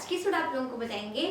आज की स्टूडेंट आप लोगों को बताएंगे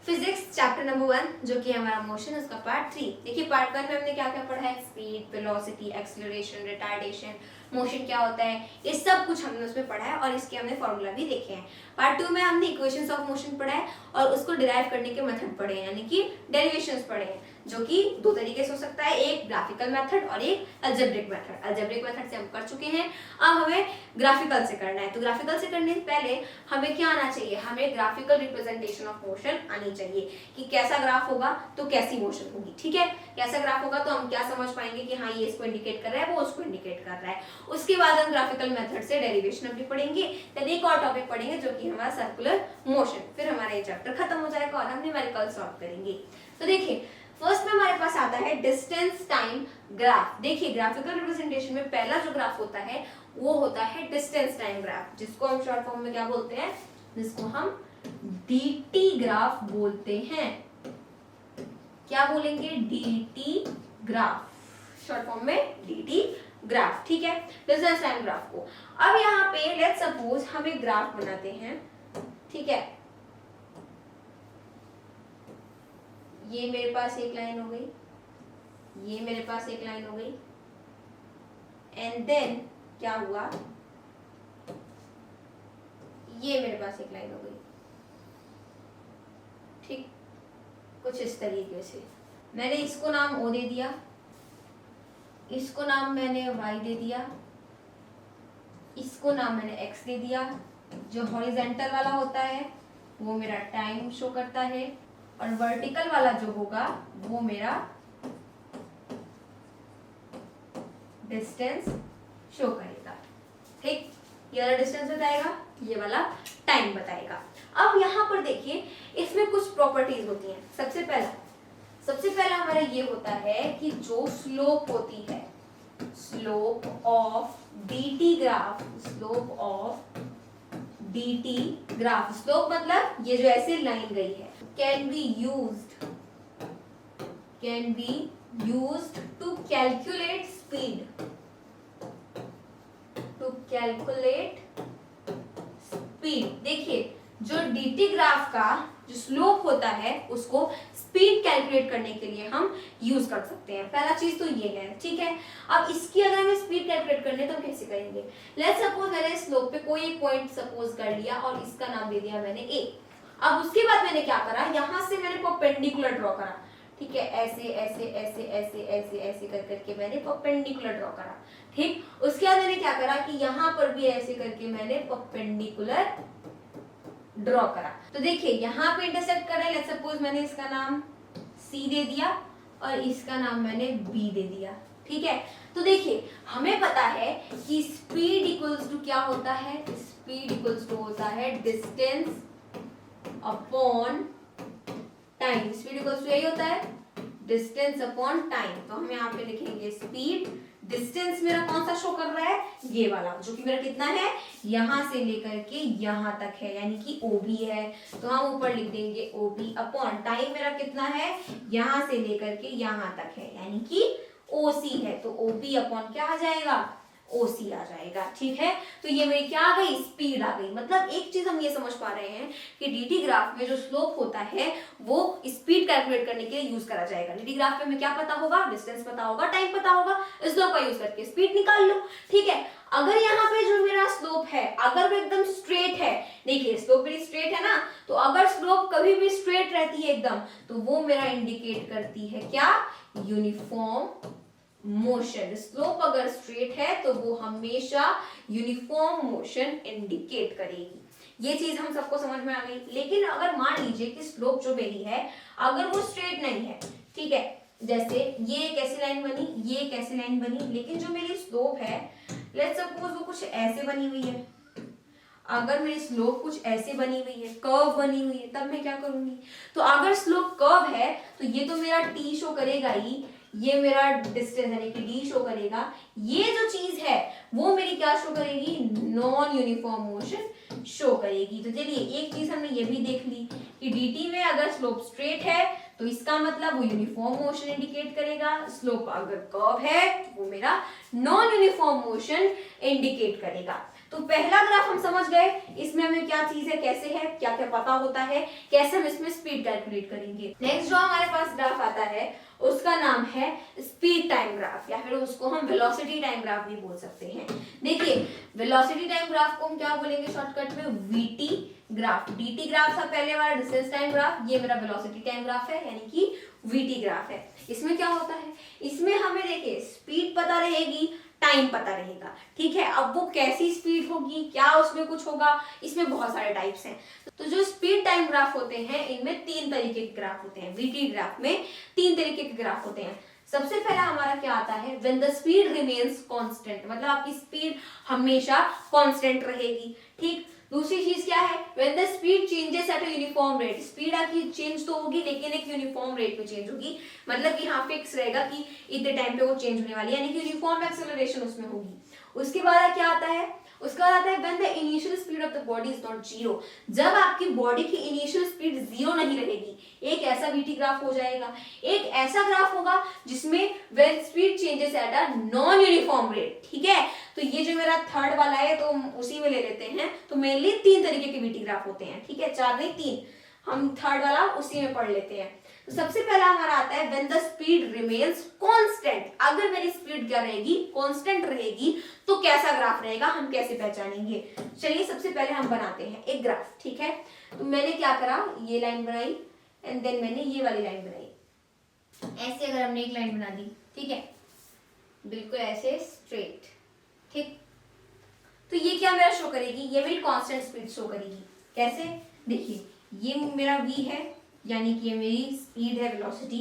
फिजिक्स चैप्टर नंबर 1 जो कि हमारा मोशन उसका पार्ट 3। देखिए पार्ट 1 में हमने क्या क्या पढ़ा है, speed, velocity, acceleration, retardation, motion क्या होता है, ये सब कुछ हमने उसमें पढ़ा है और इसके हमने फॉर्मूला भी देखे हैं। पार्ट 2 में हमने इक्वेशंस ऑफ मोशन पढ़ा है और उसको डिराइव करने के मेथड पढ़े हैं, यानी कि डेरिवेशंस पढ़े हैं, जो कि दो तरीके से हो सकता है, एक ग्राफिकल मेथड और एक अलजेब्रिक मेथड। अलजेब्रिक मेथड से हम कर चुके हैं, अब हमें ग्राफिकल से करना है। तो ग्राफिकल से करने से पहले हमें क्या आना चाहिए, हमें ग्राफिकल रिप्रेजेंटेशन ऑफ मोशन आनी चाहिए कि कैसा ग्राफ होगा तो कैसी मोशन होगी। ठीक है, कैसा ग्राफ होगा तो हम क्या समझ पाएंगे कि हाँ ये इसको इंडिकेट कर रहा है, वो उसको इंडिकेट कर रहा है। उसके बाद हम ग्राफिकल मेथड से डेरिवेशन भी पढ़ेंगे, देन एक और टॉपिक पढ़ेंगे जो कि हमारा सर्कुलर मोशन। फिर हमारा ये चैप्टर खत्म हो जाएगा और हम न्यूमेरिकल सॉल्व करेंगे। तो देखिए फर्स्ट में हमारे पास आता है डिस्टेंस टाइम ग्राफ। देखिए ग्राफिकल रिप्रेजेंटेशन में पहला जो ग्राफ होता है वो होता है डिस्टेंस टाइम ग्राफ, जिसको हम शॉर्ट फॉर्म में क्या बोलते हैं, जिसको हम डीटी ग्राफ बोलते हैं। क्या बोलेंगे, डीटी ग्राफ, शॉर्ट फॉर्म में डीटी ग्राफ। ठीक है, डिस्टेंस टाइम ग्राफ को। अब यहाँ पे लेट्स सपोज हम एक ग्राफ बनाते हैं। ठीक है, ये मेरे पास एक लाइन हो गई, ये मेरे पास एक लाइन हो गई, एंड देन क्या हुआ, ये मेरे पास एक लाइन हो गई। ठीक, कुछ इस तरीके से मैंने इसको नाम O दे दिया, इसको नाम मैंने Y दे दिया, इसको नाम मैंने X दे दिया। जो हॉरिजेंटल वाला होता है वो मेरा टाइम शो करता है और वर्टिकल वाला जो होगा वो मेरा डिस्टेंस शो करेगा। ठीक, ये वाला डिस्टेंस बताएगा, ये वाला टाइम बताएगा। अब यहाँ पर देखिए इसमें कुछ प्रॉपर्टीज होती हैं। सबसे पहला हमारा ये होता है कि जो स्लोप होती है, slope of DT graph, slope of DT graph, slope मतलब ये जो ऐसे लाइन गई है, can be used to calculate speed, to calculate speed. देखिए जो डीटी ग्राफ का जो स्लोप होता है उसको स्पीड कैलकुलेट करने के लिए हम यूज कर सकते हैं। पहला चीज तो ये है। ठीक है, अब इसकी अगर हमें स्पीड कैलकुलेट करनी है तो हम कैसे करेंगे। लेट्स सपोज मैंने स्लोप पे कोई एक पॉइंट सपोज कर लिया और इसका नाम दे दिया मैंने ए। अब उसके बाद मैंने क्या करा, यहां से मैंने परपेंडिकुलर ड्रॉ करा। ठीक है, ऐसे ऐसे ऐसे ऐसे ऐसे ऐसे कर करके मैंने परपेंडिकुलर ड्रॉ करा। ठीक, उसके बाद मैंने क्या करा कि यहाँ पर भी ऐसे करके मैंने परपेंडिकुलर ड्रॉ करा। तो देखिए यहाँ पे इंटरसेक्ट कर रहा है, लेट्स सपोज मैंने इसका नाम सी दे दिया और इसका नाम मैंने बी दे दिया। ठीक है, तो देखिए हमें पता है कि स्पीड इक्वल्स टू क्या होता है, स्पीड इक्वल्स टू होता है distance upon time. Speed equals to यही होता है, डिस्टेंस अपॉन टाइम। तो हम यहाँ पे लिखेंगे स्पीड, डिस्टेंस मेरा कौन सा शो कर रहा है, ये वाला, जो कि मेरा कितना है, यहां से लेकर के यहां तक है, यानी कि OB है। तो हम ऊपर लिख देंगे OB अपॉन टाइम मेरा कितना है, यहां से लेकर के यहां तक है, यानी कि OC है। तो OB अपॉन क्या आ जाएगा, OC आ जाएगा। ठीक है, तो ये मेरी क्या आ गई, स्पीड आ गई। मतलब एक चीज हम ये समझ पा रहे हैं कि डीटी ग्राफ में जो स्लोप होता है वो स्पीड कैलकुलेट करने के लिए यूज करा जाएगा। डीटी ग्राफ में हमें क्या पता होगा, डिस्टेंस पता होगा, टाइम पता होगा, स्लोप का यूज करके स्पीड निकाल लो। ठीक है, अगर यहाँ पे जो मेरा स्लोप है अगर वो एकदम स्ट्रेट है, देखिए स्लोप मेरी स्ट्रेट है ना, तो अगर स्लोप कभी भी स्ट्रेट रहती है एकदम, तो वो मेरा इंडिकेट करती है क्या, यूनिफॉर्म मोशन। स्लोप अगर स्ट्रेट है तो वो हमेशा यूनिफॉर्म मोशन इंडिकेट करेगी। ये चीज हम सबको समझ में आ गई। लेकिन अगर मान लीजिए कि स्लोप जो मेरी है अगर वो स्ट्रेट नहीं है, ठीक है, जैसे ये एक ऐसी लाइन बनी, ये एक ऐसी लाइन बनी, लेकिन जो मेरी स्लोप है लेट्स सपोज वो कुछ ऐसे बनी हुई है। अगर मेरी स्लोप कुछ ऐसे बनी हुई है, कर्व बनी हुई है, तब मैं क्या करूंगी, तो अगर स्लोप कर्व है तो ये तो मेरा टी शो करेगा ही, ये मेरा डिस्टेंस यानी कि डी शो करेगा। ये जो चीज है वो मेरी क्या शो करेगी, नॉन यूनिफॉर्म मोशन शो करेगी। तो चलिए एक चीज हमने ये भी देख ली कि डीटी में अगर स्लोप स्ट्रेट है तो इसका मतलब वो यूनिफॉर्म मोशन इंडिकेट करेगा, स्लोप अगर कर्व है वो मेरा नॉन यूनिफॉर्म मोशन इंडिकेट करेगा। तो पहला ग्राफ हम समझ गए, इसमें हमें क्या चीज है, कैसे है, क्या क्या पता होता है, कैसे हम इसमें स्पीड कैलकुलेट करेंगे। नेक्स्ट जो हमारे पास ग्राफ आता है उसका नाम है स्पीड टाइम ग्राफ, या फिर उसको हम वेलोसिटी टाइम ग्राफ भी बोल सकते हैं। देखिए वेलोसिटी टाइम ग्राफ को हम क्या बोलेंगे शॉर्टकट में, वीटी ग्राफ। डीटी ग्राफ था पहले वाला डिस्टेंस टाइम ग्राफ, ये मेरा वेलोसिटी टाइम ग्राफ है यानी कि वीटी ग्राफ है। इसमें क्या होता है, इसमें हमें देखिए स्पीड पता रहेगी, टाइम पता रहेगा, ठीक है। अब वो कैसी स्पीड होगी, क्या उसमें कुछ होगा, इसमें बहुत सारे टाइप्स हैं। तो जो स्पीड टाइम ग्राफ होते हैं इनमें 3 तरीके के ग्राफ होते हैं, वीटी ग्राफ में 3 तरीके के ग्राफ होते हैं। सबसे पहला हमारा क्या आता है, when the speed remains constant, मतलब आपकी स्पीड हमेशा कांस्टेंट रहेगी, ठीक। दूसरी चीज क्या है, when the speed changes at a uniform rate, speed आपकी चेंज तो होगी लेकिन एक यूनिफॉर्म रेट में चेंज होगी, मतलब कि यहाँ फिक्स रहेगा कि इतने टाइम पे वो चेंज होने वाली है, यानी कि यूनिफॉर्म एक्सेलरेशन उसमें होगी। उसके बाद क्या आता है, उसका आता है when the initial speed of the body is not zero, जब आपकी बॉडी की इनिशियल स्पीड जीरो नहीं रहेगी, एक ऐसा वीटी ग्राफ हो जाएगा। एक ऐसा ग्राफ होगा जिसमें when speed changes at a non uniform rate, ठीक है। तो ये जो मेरा थर्ड वाला है तो उसी में ले लेते हैं। तो मेनली 3 तरीके के वीटी ग्राफ होते हैं, ठीक है, 4 नहीं 3, हम थर्ड वाला उसी में पढ़ लेते हैं। तो सबसे पहला हमारा आता है when the speed remains constant, अगर मेरी स्पीड क्या रहेगी, कांस्टेंट रहेगी, तो कैसा ग्राफ रहेगा, हम कैसे पहचानेंगे। चलिए सबसे पहले हम बनाते हैं एक ग्राफ, ठीक है। तो मैंने क्या करा, ये लाइन बनाई एंड देन मैंने ये वाली लाइन बनाई। ऐसे अगर हमने एक लाइन बना दी, ठीक है, बिल्कुल ऐसे स्ट्रेट, ठीक। तो ये क्या मेरा शो करेगी, ये मेरी कांस्टेंट स्पीड शो करेगी। कैसे, देखिए ये मेरा v है, यानी कि ये मेरी स्पीड है, वेलोसिटी,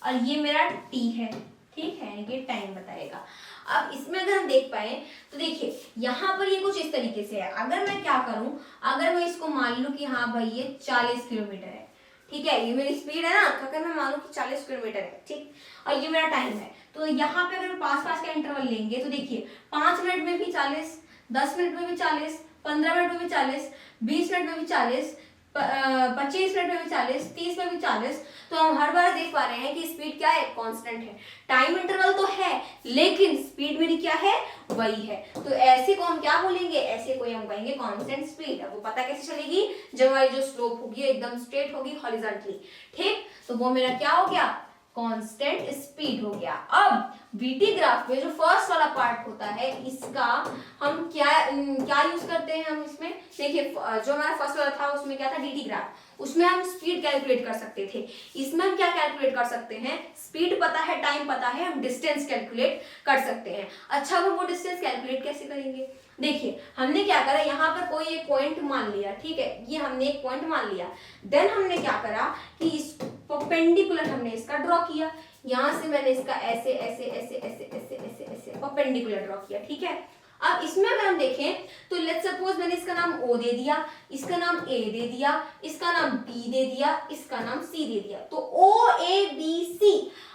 और ये मेरा t है, ठीक है, यानी कि टाइम बताएगा। अब इसमें अगर हम देख पाए तो देखिए यहाँ पर ये कुछ इस तरीके से है। अगर मैं क्या करूं, अगर मैं इसको मान लूं कि हाँ भाई ये 40 किलोमीटर है, ठीक है, ये मेरी स्पीड है ना, तो अगर मैं मानूं कि 40 किलोमीटर है, ठीक, और ये मेरा टाइम है, तो यहाँ पे अगर 5-5 का इंटरवल लेंगे तो देखिए 5 मिनट में भी 40, 10 मिनट में भी 40, 15 मिनट में भी 40, 20 मिनट में भी 40, 25 मिनट में भी 40, 30 में भी 40। तो हम हर बार देख पा रहे हैं कि स्पीड क्या है, कांस्टेंट है। टाइम इंटरवल तो है लेकिन स्पीड मेरी क्या है, वही है। तो ऐसे को हम क्या बोलेंगे, ऐसे को हम कहेंगे कांस्टेंट स्पीड। अब वो पता कैसे चलेगी, जब हमारी जो स्लोप होगी एकदम स्ट्रेट होगी, हॉरिजॉन्टली, ठीक। तो वो मेरा क्या हो गया, कांस्टेंट स्पीड हो गया। अब वीटी ग्राफ में जो फर्स्ट वाला पार्ट होता है इसका हम क्या यूज करते हैं, हम इसमें देखिए जो हमारा फर्स्ट वाला था उसमें क्या था, डीटी ग्राफ, उसमें हम स्पीड कैलकुलेट कर सकते थे। इसमें हम क्या कैलकुलेट कर सकते हैं, स्पीड पता है, टाइम पता है, हम डिस्टेंस कैलकुलेट कर सकते हैं। अच्छा हम वो डिस्टेंस कैलकुलेट कैसे करेंगे, देखिए हमने क्या करा, यहाँ पर कोई एक पॉइंट मान लिया, ठीक है, ये हमने एक पॉइंट मान लिया। देन हमने क्या करा कि इस परपेंडिकुलर हमने इसका ड्रॉ किया, यहां से मैंने इसका ऐसे ऐसे ऐसे ऐसे ऐसे ऐसे ऐसे परपेंडिकुलर ड्रॉ किया, ठीक है। अब इसमें अगर हम देखें तो लेट्स सपोज मैंने इसका नाम O दे दिया, इसका नाम A दे दिया, इसका नाम B दे दिया, इसका नाम C दे दिया, तो OABC।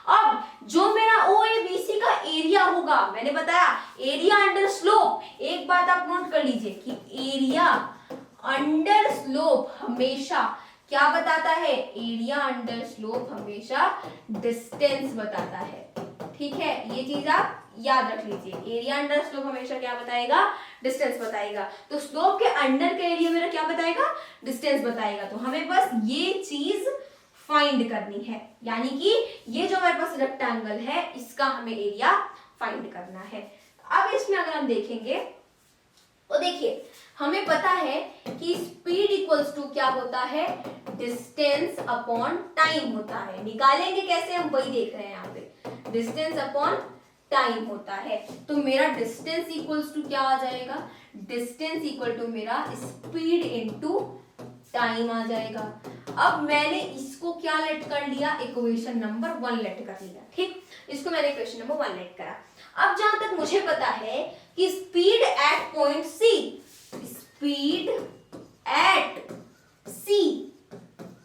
अब जो मेरा OABC का एरिया होगा, मैंने बताया एरिया अंडर स्लोप, एक बात आप नोट कर लीजिए कि एरिया अंडर स्लोप हमेशा क्या बताता है, एरिया अंडर स्लोप हमेशा डिस्टेंस बताता है, ठीक है। ये चीज आप याद रख लीजिए, एरिया अंडर स्लोप हमेशा क्या बताएगा, डिस्टेंस बताएगा। तो स्लोप के अंडर का एरिया मेरा क्या बताएगा, डिस्टेंस बताएगा। तो हमें बस ये चीज फाइंड करनी है, यानी कि ये जो हमारे पास रेक्टेंगल है इसका हमें एरिया फाइंड करना है। अब इसमें अगर हम देखेंगे तो देखिए हमें पता है कि स्पीड इक्वल्स टू क्या होता है, डिस्टेंस अपॉन टाइम होता है। निकालेंगे कैसे, हम वही देख रहे हैं यहाँ पे, डिस्टेंस अपॉन टाइम होता है। तो मेरा डिस्टेंस इक्वल्स टू क्या आ जाएगा, डिस्टेंस इक्वल टू मेरा स्पीड इनटू टाइम आ जाएगा। अब मैंने इसको क्या लेट कर लिया, इक्वेशन नंबर 1 लेट कर लिया, ठीक, इसको मैंने इक्वेशन नंबर 1 लेट करा। अब जहां तक मुझे पता है कि speed at point C, speed at C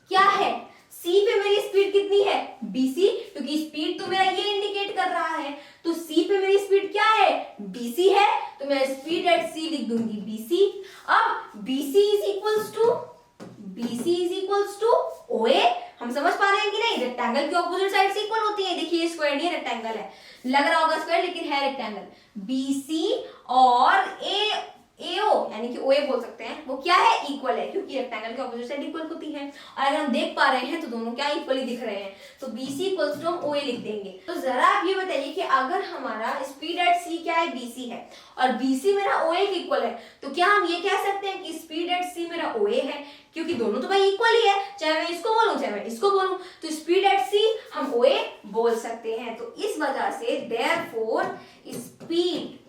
क्या है, सी पे मेरी स्पीड कितनी है, बीसी, क्योंकि स्पीड तो मेरा ये इंडिकेट कर रहा है। तो सी पे मेरी स्पीड क्या है, बीसी है, तो मैं स्पीड एट सी लिख दूंगी बीसी। अब बीसी इज इक्वल्स टू ओए। हम समझ पा रहे हैं कि नहीं, रेक्टेंगल की ऑपोजिट साइड से इक्वल होती है। देखिए स्क्वायर नहीं है, रेक्टेंगल है, लग रहा होगा स्क्वायर लेकिन है रेक्टेंगल। बीसी और ए AO यानी कि OA बोल सकते हैं, वो क्या है, इक्वल है, क्योंकि रेक्टेंगल की ऑपोजिट साइड इक्वल होती है। और अगर हम देख पा रहे हैं तो दोनों क्या इक्वली दिख रहे हैं, तो BC इक्वल्स टू हम OA लिख देंगे। तो जरा आप ये बताइए कि अगर हमारा स्पीड एट C क्या है, BC है, और BC मेरा OA के इक्वल है, तो क्या हम ये कह सकते हैं कि स्पीड एट C मेरा OA है, क्योंकि दोनों तो भाई इक्वल ही है, चाहे मैं इसको बोलूं चाहे मैं इसको बोलूं, तो स्पीड एट C हम OA बोल सकते हैं। तो इस वजह से देयरफॉर स्पीड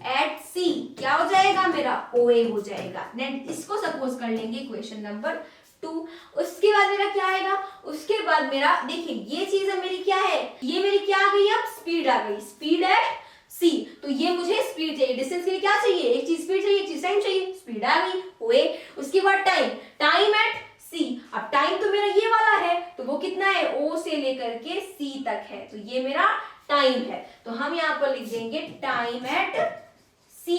एट C क्या हो जाएगा, मेरा OA हो जाएगा। नेक्स्ट इसको सपोज कर लेंगे इक्वेशन नंबर 2। उसके बाद मेरा क्या आएगा, उसके बाद मेरा देखिए ये चीज है मेरी क्या है, ये मेरी क्या आ गई, अब स्पीड आ गई, स्पीड एट C। तो ये मुझे स्पीड चाहिए, डिस्टेंस के लिए क्या चाहिए, एक चीज स्पीड चाहिए, एक चीज टाइम चाहिए, स्पीड आ गई OA। उसके बाद टाइम, टाइम एट C। अब टाइम तो मेरा ये वाला है, तो वो कितना है, O से लेकर के C तक है, तो ये मेरा टाइम है। तो हम यहाँ पर लिख देंगे time at C,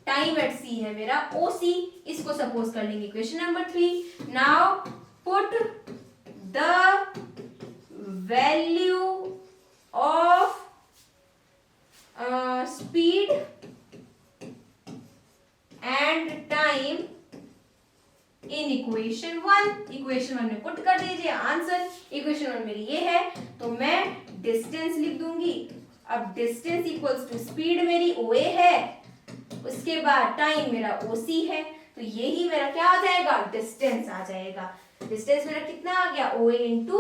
time at C है मेरा OC। इसको सपोज कर लेंगे equation number 3। Now put the value of speed and time in equation 1। Equation 1 में पुट कर दीजिए आंसर। इक्वेशन 1 मेरी ये है, तो मैं डिस्टेंस लिख दूंगी। अब डिस्टेंस इक्वल्स टू स्पीड मेरी OA है, उसके बाद टाइम मेरा OC है, तो यही मेरा क्या आ जाएगा, डिस्टेंस आ जाएगा। डिस्टेंस मेरा कितना आ गया, OA इंटू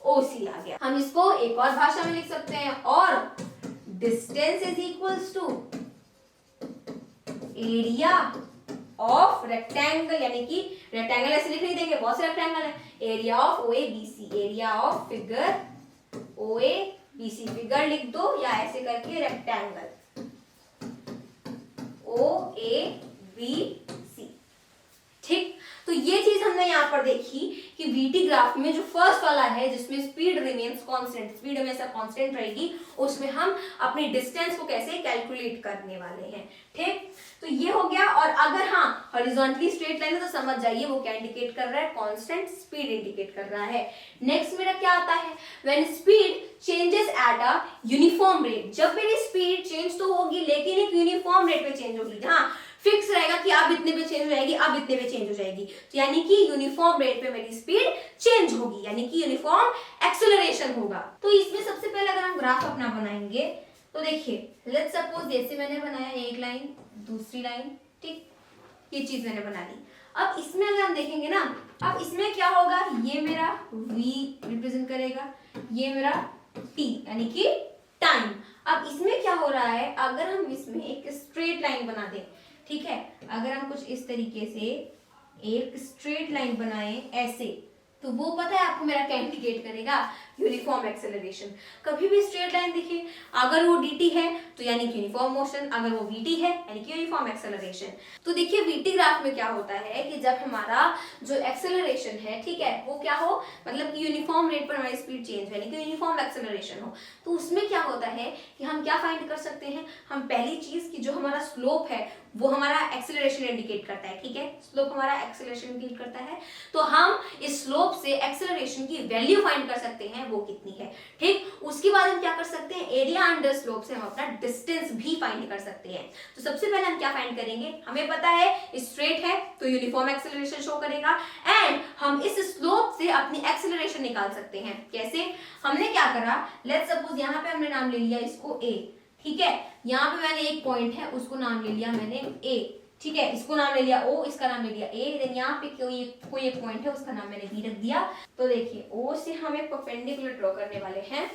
OC आ गया। हम इसको एक और भाषा में लिख सकते हैं, और distance is equals to area of rectangle, यानी कि रेक्टेंगल ऐसे लिख नहीं देंगे, बहुत से रेक्टेंगल है, area of OABC, area of figure OABC, figure लिख दो या ऐसे करके रेक्टेंगल OABC। ठीक, तो ये चीज हमने यहाँ पर देखी कि VT ग्राफ में जो फर्स्ट वाला है जिसमें स्पीड रिमेन्स कांस्टेंट, स्पीड हमेशा कांस्टेंट रहेगी, उसमें हम अपनी डिस्टेंस को कैसे कैलकुलेट करने वाले हैं। ठीक, तो ये हो गया। और अगर हाँ हॉरिजॉन्टली स्ट्रेट लाइन है तो समझ जाइए वो क्या इंडिकेट कर रहा है, कांस्टेंट स्पीड इंडिकेट कर रहा है। नेक्स्ट मेरा क्या आता है, when speed changes at a uniform rate. जब मेरी स्पीड चेंज तो होगी लेकिन एक यूनिफॉर्म रेट पे चेंज होगी, जहां फिक्स रहेगा कि अब इतने पे चेंज हो जाएगी, अब इतने पे चेंज हो जाएगी, तो यानी कि यूनिफॉर्म रेट पे मेरी स्पीड चेंज होगी, यानी कि यूनिफॉर्म एक्सेलरेशन होगा। तो इसमें सबसे पहले अगर हम ग्राफ अपना बनाएंगे तो देखिए लेट्स सपोज जैसे मैंने बनाया एक लाइन दूसरी लाइन, ठीक, ये चीज मैंने बना ली। अब इसमें अगर हम देखेंगे ना, अब इसमें क्या होगा, ये मेरा V रिप्रेजेंट करेगा, ये मेरा T यानी कि टाइम। अब इसमें क्या हो रहा है, अगर हम इसमें एक स्ट्रेट लाइन बना दें, ठीक है, अगर हम कुछ इस तरीके से एक स्ट्रेट लाइन बनाएं ऐसे, तो वो पता है आपको मेरा क्या इंडिकेट करेगा, यूनिफॉर्म एक्सेलरेशन। कभी भी स्ट्रेट लाइन दिखे, अगर वो dt है तो यानी कि यूनिफॉर्म मोशन, अगर वो vt है यानी कि यूनिफॉर्म एक्सेलरेशन। तो देखिए vt ग्राफ में क्या होता है कि जब हमारा जो एक्सेलरेशन है, ठीक है, वो क्या हो, मतलब कि यूनिफॉर्म रेट पर हमारी स्पीड चेंज यानी कि यूनिफॉर्म एक्सेलरेशन हो, तो उसमें क्या होता है कि हम क्या फाइंड कर सकते हैं, हम पहली चीज की जो हमारा स्लोप है वो हमारा एक्सेलरेशन इंडिकेट करता है, ठीक है, स्लोप हमारा एक्सेलरेशन इंडिकेट करता है, तो हम इस स्लोप से एक्सेलरेशन की वैल्यू फाइंड कर सकते हैं वो कितनी है। ठीक, उसके बाद हम क्या कर सकते हैं, एरिया अंडर स्लोप से हम अपना डिस्टेंस भी फाइंड कर सकते हैं। तो सबसे पहले हम क्या फाइंड करेंगे, हमें पता है स्ट्रेट है तो यूनिफॉर्म एक्सेलरेशन शो करेगा, एंड हम इस स्लोप से अपनी एक्सेलरेशन निकाल सकते हैं। कैसे, हमने क्या करा, लेट्स सपोज यहाँ पे हमने नाम ले लिया इसको A, ठीक है, यहाँ पे मैंने एक पॉइंट है उसको नाम ले लिया मैंने A, ठीक है, इसको नाम ले लिया O, इसका नाम ले लिया A, देन यहाँ पे कोई एक पॉइंट है उसका नाम मैंने B रख दिया। तो देखिए O से हम एक परपेंडिकुलर ड्रॉ करने वाले हैं,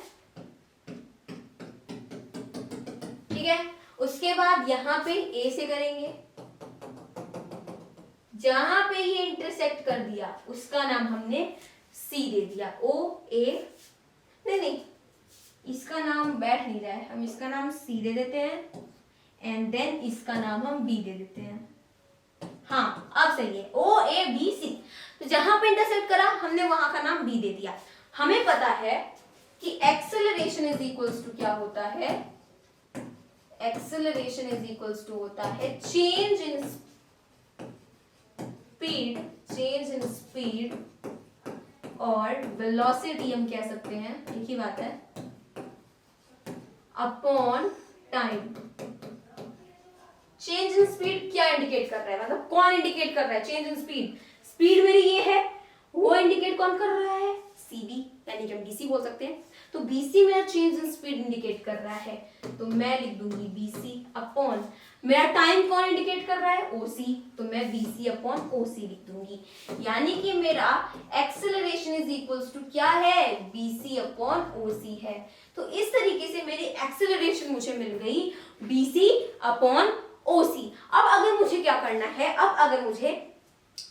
ठीक है, उसके बाद यहाँ पे A से करेंगे, जहां पे ये इंटरसेक्ट कर दिया उसका नाम हमने C दे दिया, O A, नहीं इसका नाम बैठ नहीं रहा है, हम इसका नाम C दे देते हैं, एंड देन इसका नाम हम B दे देते हैं। हाँ अब सही है, OABC। तो जहां पे इंटरसेक्ट करा हमने वहां का नाम B दे दिया। हमें पता है कि एक्सेलरेशन इज इक्वल्स टू क्या होता है, एक्सेलरेशन इज इक्वल्स टू होता है चेंज इन स्पीड और वेलोसिटी, हम कह सकते हैं एक ही बात है, upon time. Change in speed क्या इंडिकेट कर रहा है, मतलब कौन इंडिकेट कर रहा है चेंज इन स्पीड? स्पीड मेरी ये है, वो इंडिकेट कौन कर रहा है? सीबी, यानी कि हम बीसी बोल सकते हैं। तो बीसी मेरा चेंज इन स्पीड इंडिकेट कर रहा है, तो मैं लिख दूंगी बीसी अपॉन मेरा टाइम कौन इंडिकेट कर रहा है? ओसी, तो मैं बीसी अपॉन ओसी लिख दूंगी। यानी कि मेरा एक्सेलरेशन इज इक्वल्स टू क्या है? बीसी अपॉन ओसी है। तो इस तरीके से मेरी एक्सेलरेशन मुझे मिल गई बीसी अपॉन ओसी। अब अगर मुझे क्या करना है, अब अगर मुझे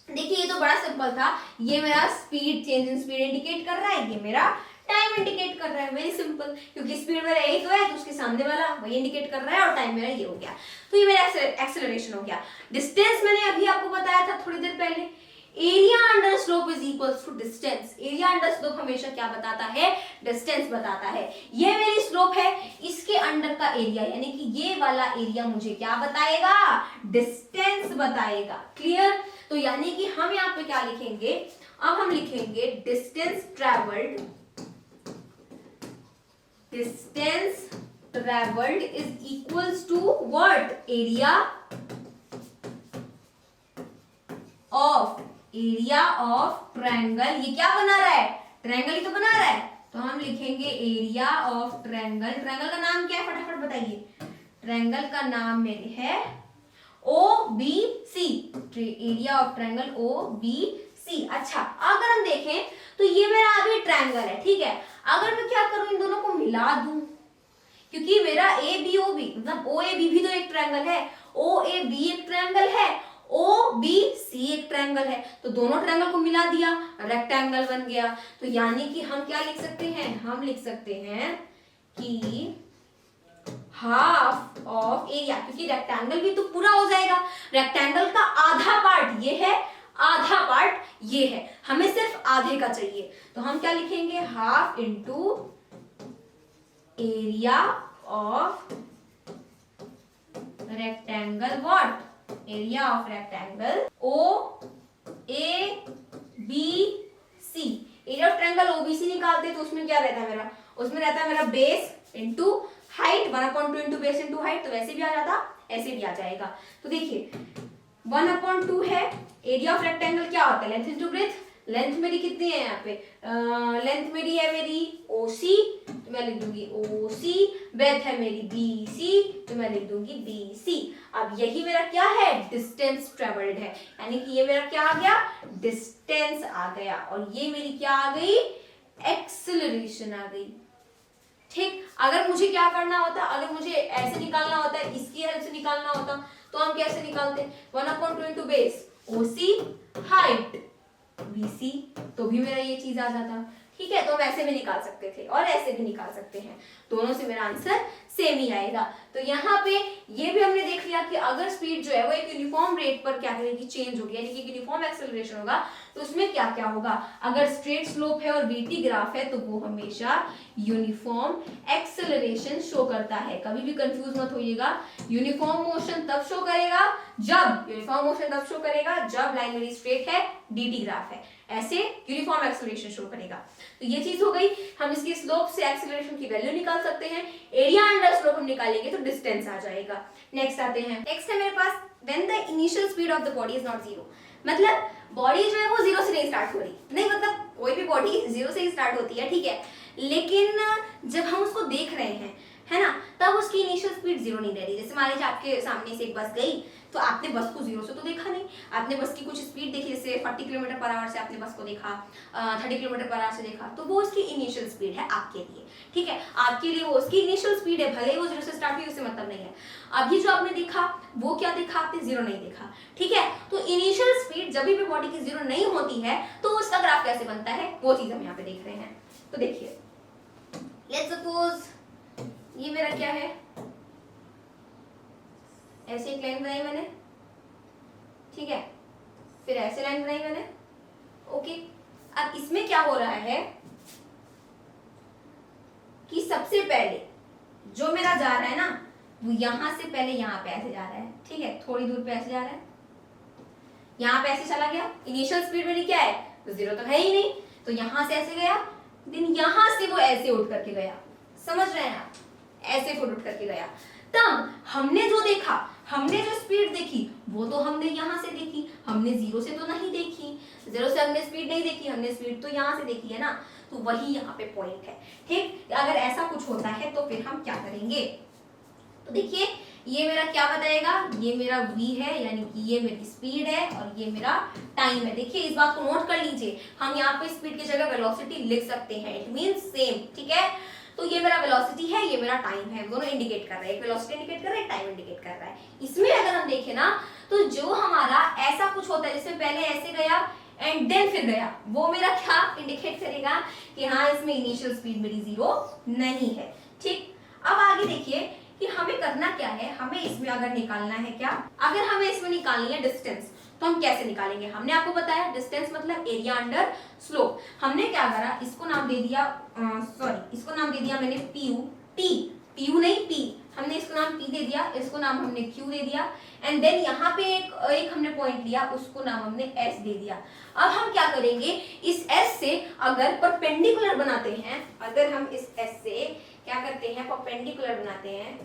देखिए, ये तो बड़ा सिंपल था, ये मेरा speed change in speed indicate कर रहा है, ये मेरा टाइम इंडिकेट कर रहा है, वेरी सिंपल, क्योंकि स्पीड मेरा यही तो है, तो उसके सामने वाला वही इंडिकेट कर रहा है और टाइम मेरा ये हो गया। तो ये मेरा एक्सेलरेशन हो गया। डिस्टेंस मैंने अभी आपको बताया था थोड़ी देर पहले, area under slope is equals to distance. Area under slope हमेशा क्या बताता है? डिस्टेंस बताता है। ये मेरी स्लोप है, इसके अंडर का एरिया यानी कि ये वाला एरिया मुझे क्या बताएगा? डिस्टेंस बताएगा। क्लियर? तो यानी कि हम यहाँ पे क्या लिखेंगे? अब हम लिखेंगे distance travelled, distance travelled is equals to what? Area of triangle. ये क्या बना रहा है? ट्रायंगल ही तो बना रहा है, तो हम लिखेंगे एरिया ऑफ ट्रायंगल। ट्रायंगल का नाम क्या है फटाफट बताइए? ट्रायंगल का नाम मेरे है OBC, area of triangle OBC। अच्छा, अगर हम देखें तो ये मेरा अभी ट्रायंगल है, ठीक है। अगर मैं क्या करूं, इन दोनों को मिला दूं, क्योंकि मेरा ABOB मतलब OAB भी तो एक ट्रायंगल है, OAB एक ट्रायंगल है, OBC एक ट्रायंगल है, तो दोनों ट्रायंगल को मिला दिया, रेक्टेंगल बन गया। तो यानी कि हम क्या लिख सकते हैं? हम लिख सकते हैं कि हाफ ऑफ एरिया, क्योंकि रेक्टेंगल भी तो पूरा हो जाएगा, रेक्टेंगल का आधा पार्ट ये है, आधा पार्ट ये है, हमें सिर्फ आधे का चाहिए, तो हम क्या लिखेंगे? Half into area of rectangle, what? Area of rectangle OABC। Area of triangle OBC निकालते तो उसमें क्या रहता है मेरा? उसमें रहता है मेरा base into height, 1/2 into base into height, तो वैसे भी आ जाता, ऐसे भी आ जाएगा। तो देखिए 1/2 है, एरिया ऑफ रेक्टेंगल क्या होता है? Length into breadth. लेंथ मेरी कितनी है यहाँ पे? लेंथ मेरी है मेरी OC, तो मैं लिख दूंगी OC। ब्रेथ है मेरी BC, तो मैं लिख दूंगी BC। अब यही मेरा क्या है? डिस्टेंस ट्रेवल्ड है, यानी कि ये मेरा क्या आ गया? डिस्टेंस आ गया, और ये मेरी क्या आ गई? एक्सेलरेशन आ गई। ठीक, अगर मुझे क्या करना होता, अगर मुझे ऐसे निकालना होता है, इसकी हेल्प से निकालना होता, तो हम कैसे निकालते? 1/2 into base OC, height BC, तो भी मेरा ये चीज आ जाता। ठीक है, तो हम ऐसे भी निकाल सकते थे और ऐसे भी निकाल सकते हैं, दोनों से मेरा आंसर सेम ही आएगा। तो यहाँ पे ये भी हमने देख लिया कि अगर स्पीड जो है वो एक यूनिफॉर्म रेट पर क्या करेगी? चेंज होगी, यानी कि यूनिफॉर्म एक्सेलरेशन होगा, तो उसमें क्या क्या होगा? अगर स्ट्रेट स्लोप है और VT ग्राफ है तो वो हमेशा यूनिफॉर्म एक्सेलरेशन शो करता है। कभी भी कंफ्यूज मत होइएगा, यूनिफॉर्म मोशन तब शो करेगा जब लाइन मेरी स्ट्रेट है, DT ग्राफ है, ऐसे यूनिफॉर्म एक्सेलरेशन शो करेगा। तो ये चीज हो गई, हम इसकी स्लोप से एक्सेलरेशन की वैल्यू निकाल सकते हैं। एरिया अंडर स्लोप हम निकालेंगे तो डिस्टेंस आ जाएगा। नेक्स्ट आते हैं, नेक्स्ट है मेरे पास when the initial speed of the body is not 0, मतलब बॉडी जो है वो 0 से नहीं स्टार्ट हो रही, नहीं मतलब कोई भी बॉडी 0 से ही स्टार्ट होती है, ठीक है, लेकिन जब हम उसको देख रहे हैं, है ना, तब उसकी इनिशियल स्पीड 0 नहीं रह रही। जैसे मान लीजिए आपके सामने से एक बस गई, तो आपने बस को 0 से तो देखा नहीं, आपने बस की कुछ स्पीड देखी, जैसे 40 किलोमीटर पर आवर से आपने बस को देखा, 30 किलोमीटर पर आवर से देखा, तो वो उसकी इनिशियल स्पीड है आपके लिए, ठीक है, आपके लिए वो उसकी इनिशियल स्पीड है, भले ही वो 0 से स्टार्ट हुई उससे मतलब नहीं है। अभी जो आपने देखा वो क्या देखा? आपने 0 नहीं देखा, ठीक है। तो इनिशियल स्पीड जब भी बॉडी की 0 नहीं होती है तो उसका ग्राफ कैसे बनता है, वो चीज हम यहाँ पे देख रहे हैं। तो देखिए, लेट्स सपोज ये मेरा क्या है, ऐसे एक लाइन बनाई मैंने, ठीक है, फिर ऐसे लाइन बनाई मैंने, ओके। अब इसमें क्या हो रहा है कि सबसे पहले जो मेरा जा रहा है ना, वो यहां से पहले यहाँ पे ऐसे जा रहा है, ठीक है, थोड़ी दूर पे ऐसे जा रहा है, यहाँ पे ऐसे चला गया, इनिशियल स्पीड मेरी क्या है? तो 0 तो है ही नहीं, तो यहां से ऐसे गया, देन यहां से वो ऐसे उठ करके गया, समझ रहे हैं आप, ऐसे फुट उठ करके गया। तब हमने जो देखा, हमने जो स्पीड देखी वो तो हमने यहाँ से देखी, हमने जीरो से तो नहीं देखी, जीरो से हमने स्पीड नहीं देखी, हमने स्पीड तो यहाँ से देखी है ना, तो वही यहाँ पे पॉइंट है। ठीक, अगर ऐसा कुछ होता है तो फिर हम क्या करेंगे, तो देखिए ये मेरा क्या बताएगा, ये मेरा v है, यानी कि ये मेरी स्पीड है और ये मेरा टाइम है। देखिए इस बात को नोट कर लीजिए, हम यहाँ पे स्पीड की जगह वेलोसिटी लिख सकते हैं, इट मींस सेम। ठीक है, तो ये मेरा वेलोसिटी है, ये मेरा टाइम है, दोनों इंडिकेट कर रहा है, एक वेलोसिटी इंडिकेट कर रहा है, टाइम इंडिकेट कर रहा है। इसमें अगर हम देखें ना, तो जो हमारा ऐसा कुछ होता है जिसमें पहले ऐसे गया एंड देन फिर गया, वो मेरा क्या इंडिकेट करेगा कि हाँ इसमें इनिशियल स्पीड मेरी जीरो नहीं है। ठीक, अब आगे देखिए कि हमें करना क्या है, हमें इसमें अगर निकालना है क्या, अगर हमें इसमें निकालनी है डिस्टेंस, तो हम कैसे निकालेंगे। हमने आपको बताया डिस्टेंस मतलब एरिया अंडर स्लोप। हमने क्या करा, इसको नाम दे दिया, इसको नाम दे दिया मैंने पीयू, पीयू नहीं पी, हमने इसको नाम पी दे दिया, इसको नाम हमने क्यू दे दिया, एंड देन यहाँ पे एक हमने पॉइंट लिया, उसको नाम हमने एस दे दिया। अब हम क्या करेंगे, इस एस से अगर परपेंडिकुलर बनाते हैं, अगर हम इस एस से क्या करते हैं, परपेंडिकुलर बनाते हैं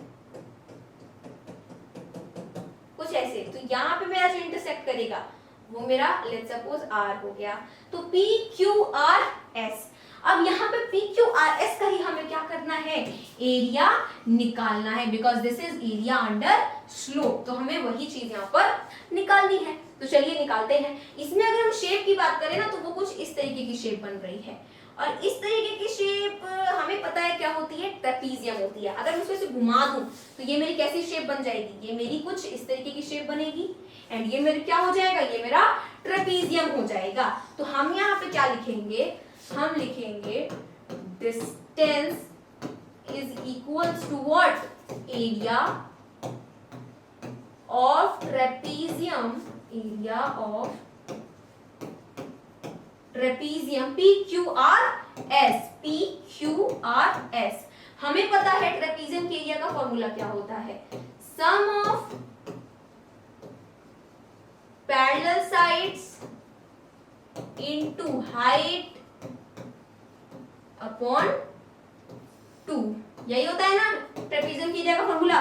कुछ ऐसे, तो यहाँ पे मेरा जो इंटरसेक्ट करेगा वो मेरा लेट्स सपोज आर हो गया, तो पी क्यू आर एस। अब यहाँ पे पी क्यू आर एस का ही हमें क्या करना है, एरिया निकालना है, because this is area under slope, तो हमें वही चीज यहाँ पर निकालनी है। तो चलिए निकालते हैं। इसमें अगर हम शेप की बात करें ना, तो वो कुछ इस तरीके की शेप बन रही है, और इस तरीके की शेप हमें पता है क्या होती है, ट्रेपीजियम होती है। अगर मैं उसको घुमा दूं तो ये मेरी कैसी शेप बन जाएगी, ये मेरी कुछ इस तरीके की शेप बनेगी, एंड ये मेरे क्या हो जाएगा, ये मेरा ट्रेपीजियम हो जाएगा। तो हम यहाँ पे क्या लिखेंगे, हम लिखेंगे distance is equals to what, area of trapezium, area of trapezium P Q R S, P Q R S. हमें पता है ट्रेपीजियम के एरिया का फॉर्मूला क्या होता है, sum of parallel sides into height upon 2, यही होता है ना ट्रेपीजियम के एरिया का फॉर्मूला।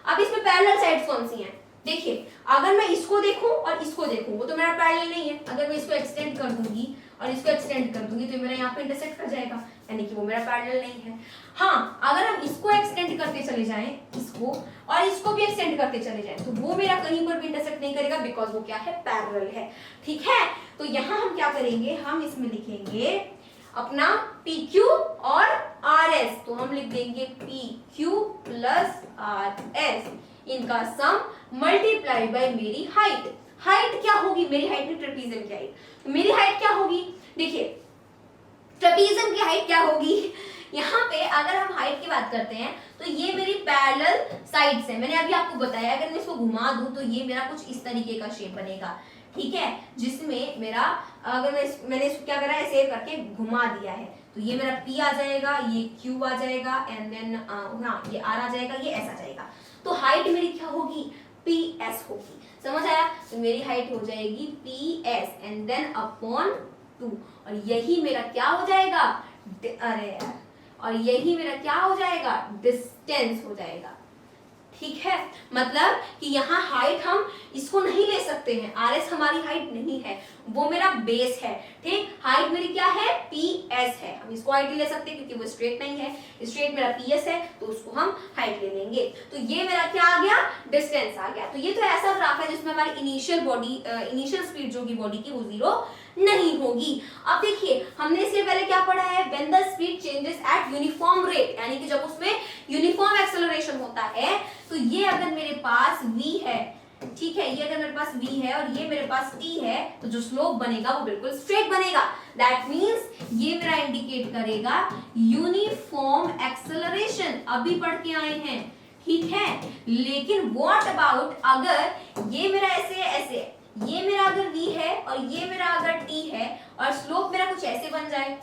अब इसमें पैरेलल साइड्स कौन सी हैं, देखिए अगर मैं इसको देखूं और इसको देखूं, वो तो मेरा पैरेलल नहीं है। अगर मैं इसको एक्सटेंड कर दूंगी और इसको एक्सटेंड कर दूंगी तो मेरा यहाँ पे इंटरसेक्ट कर जाएगा, यानी कि वो मेरा पैरेलल नहीं है। हाँ, अगर हम इसको एक्सटेंड करते चले जाएं, इसको और इसको भी एक्सटेंड करते चले जाएं, तो वो मेरा कहीं पर भी इंटरसेक्ट नहीं करेगा, बिकॉज वो क्या है, पैरेलल है। ठीक है, तो यहाँ हम क्या करेंगे, हम इसमें लिखेंगे अपना PQ और RS, तो हम लिख देंगे PQ प्लस RS, इनका सम मल्टीप्लाई बाय मेरी हाइट। हाइट क्या होगी, मेरी हाइट में ट्रेपीजियम की हाइट, तो मेरी हाइट क्या होगी, देखिए ट्रेपीजियम की हाइट क्या होगी, यहाँ पे अगर हम हाइट की बात करते हैं तो ये मेरी पैरेलल साइड्स है। मैंने अभी आपको बताया अगर मैं इसको घुमा दूं तो ये मेरा कुछ इस तरीके का शेप बनेगा। ठीक है, जिसमें मेरा अगर मैंने इसको क्या करा है, ऐसे करके घुमा दिया है, तो ये मेरा P आ जाएगा, ये Q आ जाएगा, एंड देन हाँ ये R आ जाएगा, ये S आ जाएगा। तो हाइट मेरी क्या होगी, PS होगी। समझ आया, तो मेरी हाइट हो जाएगी PS एंड देन अपॉन 2, और यही मेरा क्या हो जाएगा, अरे यार, और यही मेरा क्या हो जाएगा, डिस्टेंस हो जाएगा। ठीक है, मतलब कि यहाँ हाइट हम इसको नहीं ले सकते हैं, RS हमारी हाइट नहीं है, वो मेरा बेस है। ठीक, हाइट मेरी क्या है, PS है, हम इसको हाइट नहीं ले सकते क्योंकि वो स्ट्रेट नहीं है, स्ट्रेट मेरा PS है, तो उसको हम हाइट ले लेंगे। तो ये मेरा क्या आ गया, डिस्टेंस आ गया। तो ये तो ऐसा ग्राफ है जिसमें हमारी इनिशियल स्पीड जो की बॉडी की वो जीरो नहीं होगी। अब देखिए हमने इससे पहले क्या पढ़ा है, when the speed changes at uniform rate, यानी कि जब उसमें यूनिफॉर्म एक्सेलरेशन होता है, तो ये अगर मेरे पास v है, ठीक है, ये अगर मेरे पास v है और ये मेरे पास t है, तो जो स्लोप बनेगा वो बिल्कुल स्ट्रेट बनेगा। दैट मींस ये मेरा इंडिकेट करेगा यूनिफॉर्म एक्सेलरेशन, अभी पढ़ के आए हैं। ठीक है, लेकिन व्हाट अबाउट अगर ये मेरा ऐसे ये मेरा अगर v है और ये मेरा अगर t है और स्लोप मेरा कुछ ऐसे बन जाए,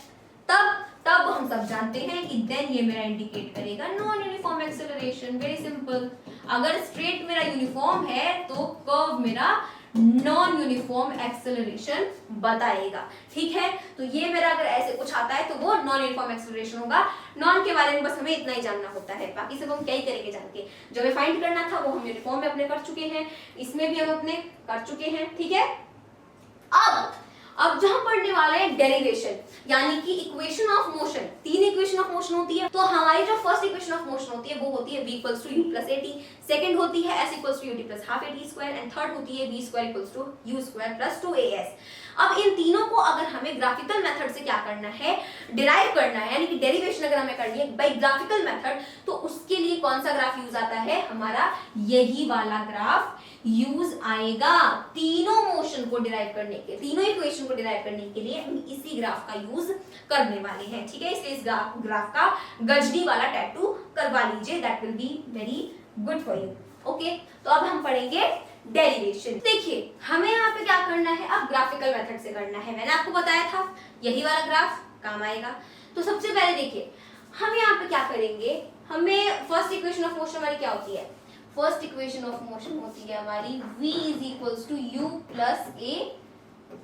तब हम सब जानते हैं कि देन ये मेरा इंडिकेट करेगा non uniform acceleration. Very simple, अगर स्ट्रेट मेरा यूनिफॉर्म है तो कर्व मेरा नॉन यूनिफॉर्म एक्सेलरेशन बताएगा। ठीक है, तो ये मेरा अगर ऐसे कुछ आता है तो वो नॉन यूनिफॉर्म एक्सेलरेशन होगा। नॉन के बारे में बस हमें इतना ही जानना होता है, बाकी सब हम क्या ही करेंगे जान के। जो हमें फाइंड करना था वो हम यूनिफॉर्म में अपने कर चुके हैं, इसमें भी हम अपने कर चुके हैं। ठीक है, अब जो हम पढ़ने वाले हैं डेरिवेशन, यानी कि equation of motion. 3 equation of motion होती है। तो हमारी जो फर्स्ट इक्वेशन ऑफ मोशन होती है वो होती है v equals to u plus at, second होती है s equals to ut plus half at square, and third होती है v square equals to u square plus 2as। अब इन तीनों को अगर हमें ग्राफिकल मेथड से क्या करना है, डिराइव करना है, यानी कि डेरिवेशन अगर हमें करनी है बाय ग्राफिकल मेथड, तो उसके लिए कौन सा ग्राफ यूज आता है, हमारा यही वाला ग्राफ यूज आएगा। तीनों मोशन को डिराइव करने के, तीनों इक्वेशन को डिराइव करने के लिए हम इसी ग्राफ का यूज करने वाले हैं। ठीक है, इसलिए इस ग्राफ का गजनी वाला टैटू करवा लीजिए, that will be very good for you. Okay, तो अब हम पढ़ेंगे डेरिवेशन। देखिए हमें यहाँ पे क्या करना है, अब ग्राफिकल मेथड से करना है। मैंने आपको बताया था यही वाला ग्राफ काम आएगा। तो सबसे पहले देखिए हम यहाँ पे क्या करेंगे, हमें फर्स्ट इक्वेशन ऑफ मोशन हमारी क्या होती है, फर्स्ट इक्वेशन ऑफ मोशन होती है हमारी v is equals to u plus A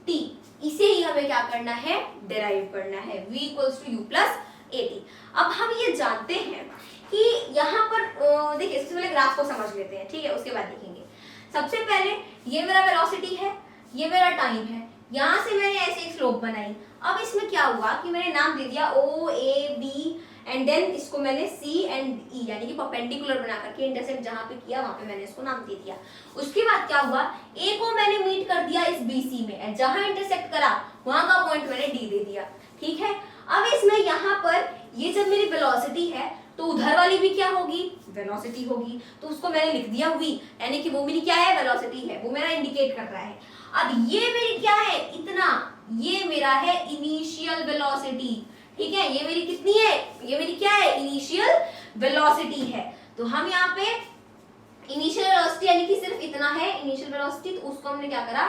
T. इसे ही हमें क्या करना है, डिराइव करना है, v equals to u plus A T. अब हम ये जानते हैं कि यहाँ पर देखिए सबसे पहले ग्राफ को समझ लेते हैं। ठीक है, उसके बाद देखेंगे। सबसे पहले ये मेरा वेलोसिटी है, ये मेरा टाइम है, यहाँ से मैंने ऐसे एक स्लोप बनाई। अब इसमें क्या हुआ कि मैंने नाम दे दिया ओ ए बी, एंड देन इसको मैंने C एंड E यानी कि परपेंडिकुलर बना करके इंटरसेक्ट जहां पे किया वहां पे मैंने इसको नाम दे दिया। उसके बाद क्या हुआ, A को मैंने मीट कर दिया इस BC में, एंड जहां इंटरसेक्ट करा वहां का पॉइंट मैंने D दे दिया। ठीक है, अब इसमें यहाँ पर ये जब मेरी वेलोसिटी है तो उधर वाली भी क्या होगी, वेलोसिटी होगी, तो उसको मैंने लिख दिया v, यानी कि वो मेरी क्या है, वेलोसिटी है, वो मेरा इंडिकेट कर रहा है। अब ये मेरी क्या है, इतना, ये मेरा है इनिशियल वेलोसिटी। ठीक है, ये मेरी कितनी है, ये मेरी क्या है, इनिशियल वेलोसिटी है। तो हम यहाँ पे इनिशियल वेलोसिटी यानी कि सिर्फ इतना है इनिशियल वेलोसिटी, तो उसको हमने क्या करा,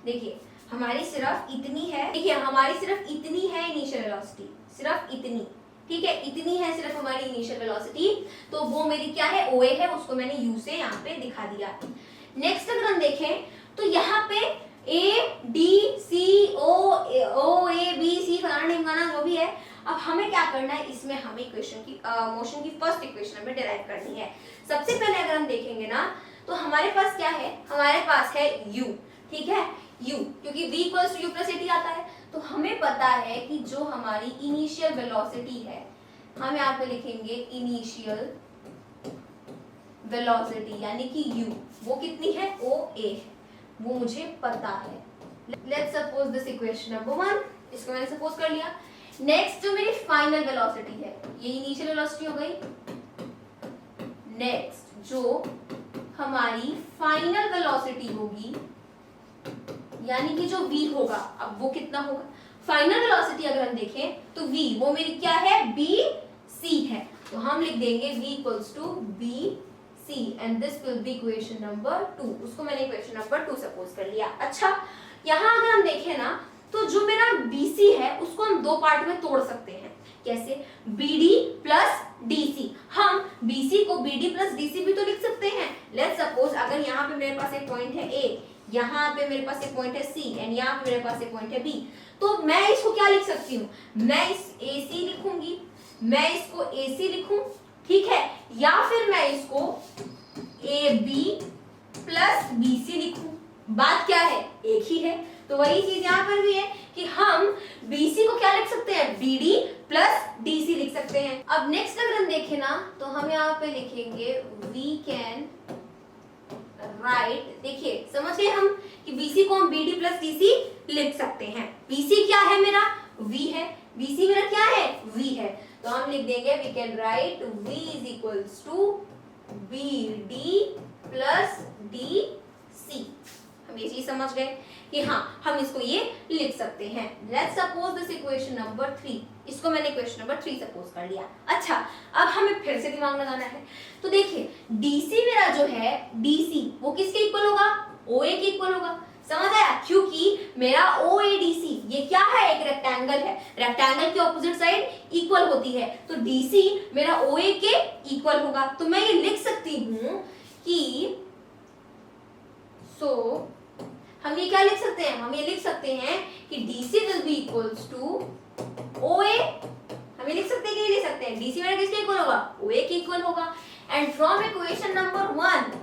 देखिए हमारी सिर्फ इतनी है, देखिए हमारी सिर्फ इतनी है इनिशियल वेलोसिटी, सिर्फ इतनी। ठीक है, इतनी है सिर्फ हमारी इनिशियल वेलोसिटी, तो वो मेरी क्या है, OA है, उसको मैंने U से यहाँ पे दिखा दिया। नेक्स्ट अगर हम देखें तो यहाँ पे A D C O A B C फलाना ढिमकाना जो भी है। अब हमें क्या करना है, इसमें हमें इक्वेशन की मोशन की फर्स्ट इक्वेशन हमें डिराइव करनी है। सबसे पहले अगर हम देखेंगे ना तो हमारे पास क्या है, हमारे पास है U। ठीक है, U, क्योंकि v equals to u plus at आता है, तो हमें पता है कि जो हमारी इनिशियल वेलोसिटी है, हम यहाँ पे लिखेंगे इनिशियल वेलोसिटी यानी कि u, वो कितनी है, OA है, वो मुझे पता है। Let's suppose this equation number 1, इसको मैंने सपोज कर लिया। नेक्स्ट जो मेरी फाइनल वेलोसिटी है, ये इनिशियल वेलोसिटी हो गई। नेक्स्ट जो हमारी फाइनल वेलोसिटी होगी यानी कि जो v होगा, अब वो कितना होगा, फाइनल वेलोसिटी अगर हम देखें तो v वो मेरी क्या है, BC है, तो हम लिख देंगे v equals to BC and this will be equation number 2। उसको मैंने इक्वेशन नंबर 2 सपोज कर लिया। अच्छा, यहाँ अगर हम देखें ना तो जो मेरा BC है उसको हम दो पार्ट में तोड़ सकते हैं। कैसे, BD प्लस DC। हम BC को BD प्लस DC भी तो लिख सकते हैं। लेट्स सपोज अगर यहाँ पे मेरे पास एक पॉइंट है A, यहाँ पे मेरे पास एक पॉइंट है C एंड यहाँ पे मेरे पास एक पॉइंट है B, तो मैं इसको क्या लिख सकती हूँ, मैं इस AC लिखूंगी, मैं इसको AC लिखूं, ठीक है, या फिर मैं इसको AB प्लस BC लिखूं। बात क्या है, एक ही है। तो वही चीज यहाँ पर भी है कि हम BC को क्या लिख सकते हैं, BD प्लस DC लिख सकते हैं। अब नेक्स्ट अगर हम देखें ना तो हम यहाँ पे लिखेंगे वी कैन राइट, देखिए समझ गए हम कि BC को हम BD प्लस DC लिख सकते हैं। BC क्या है मेरा, V है, BC मेरा क्या है, V है, तो हम लिख देंगे we can write V is equals to BD plus DC। हम ये चीज समझ गए कि हाँ हम इसको ये लिख सकते हैं। Let's suppose this equation number 3, इसको मैंने इक्वेशन नंबर 3 सपोज कर लिया। अच्छा, अब हमें फिर से दिमाग लगाना है। तो देखिए DC मेरा जो है, DC वो किसके इक्वल होगा, OA के इक्वल होगा। समझ आया, क्योंकि मेरा OADC ये क्या है, एक रेक्टेंगल है, रेक्टेंगल की ऑपोजिट साइड इक्वल होती है, तो DC मेरा OA के इक्वल होगा। तो मैं ये लिख सकती हूँ कि सो हम ये क्या लिख सकते हैं, हम ये लिख सकते हैं कि DC will be equals to OA। हम ये लिख सकते हैं कि नहीं लिख सकते हैं, DC मेरा किसके इक्वल होगा, OA के इक्वल होगा। And from equation number 1,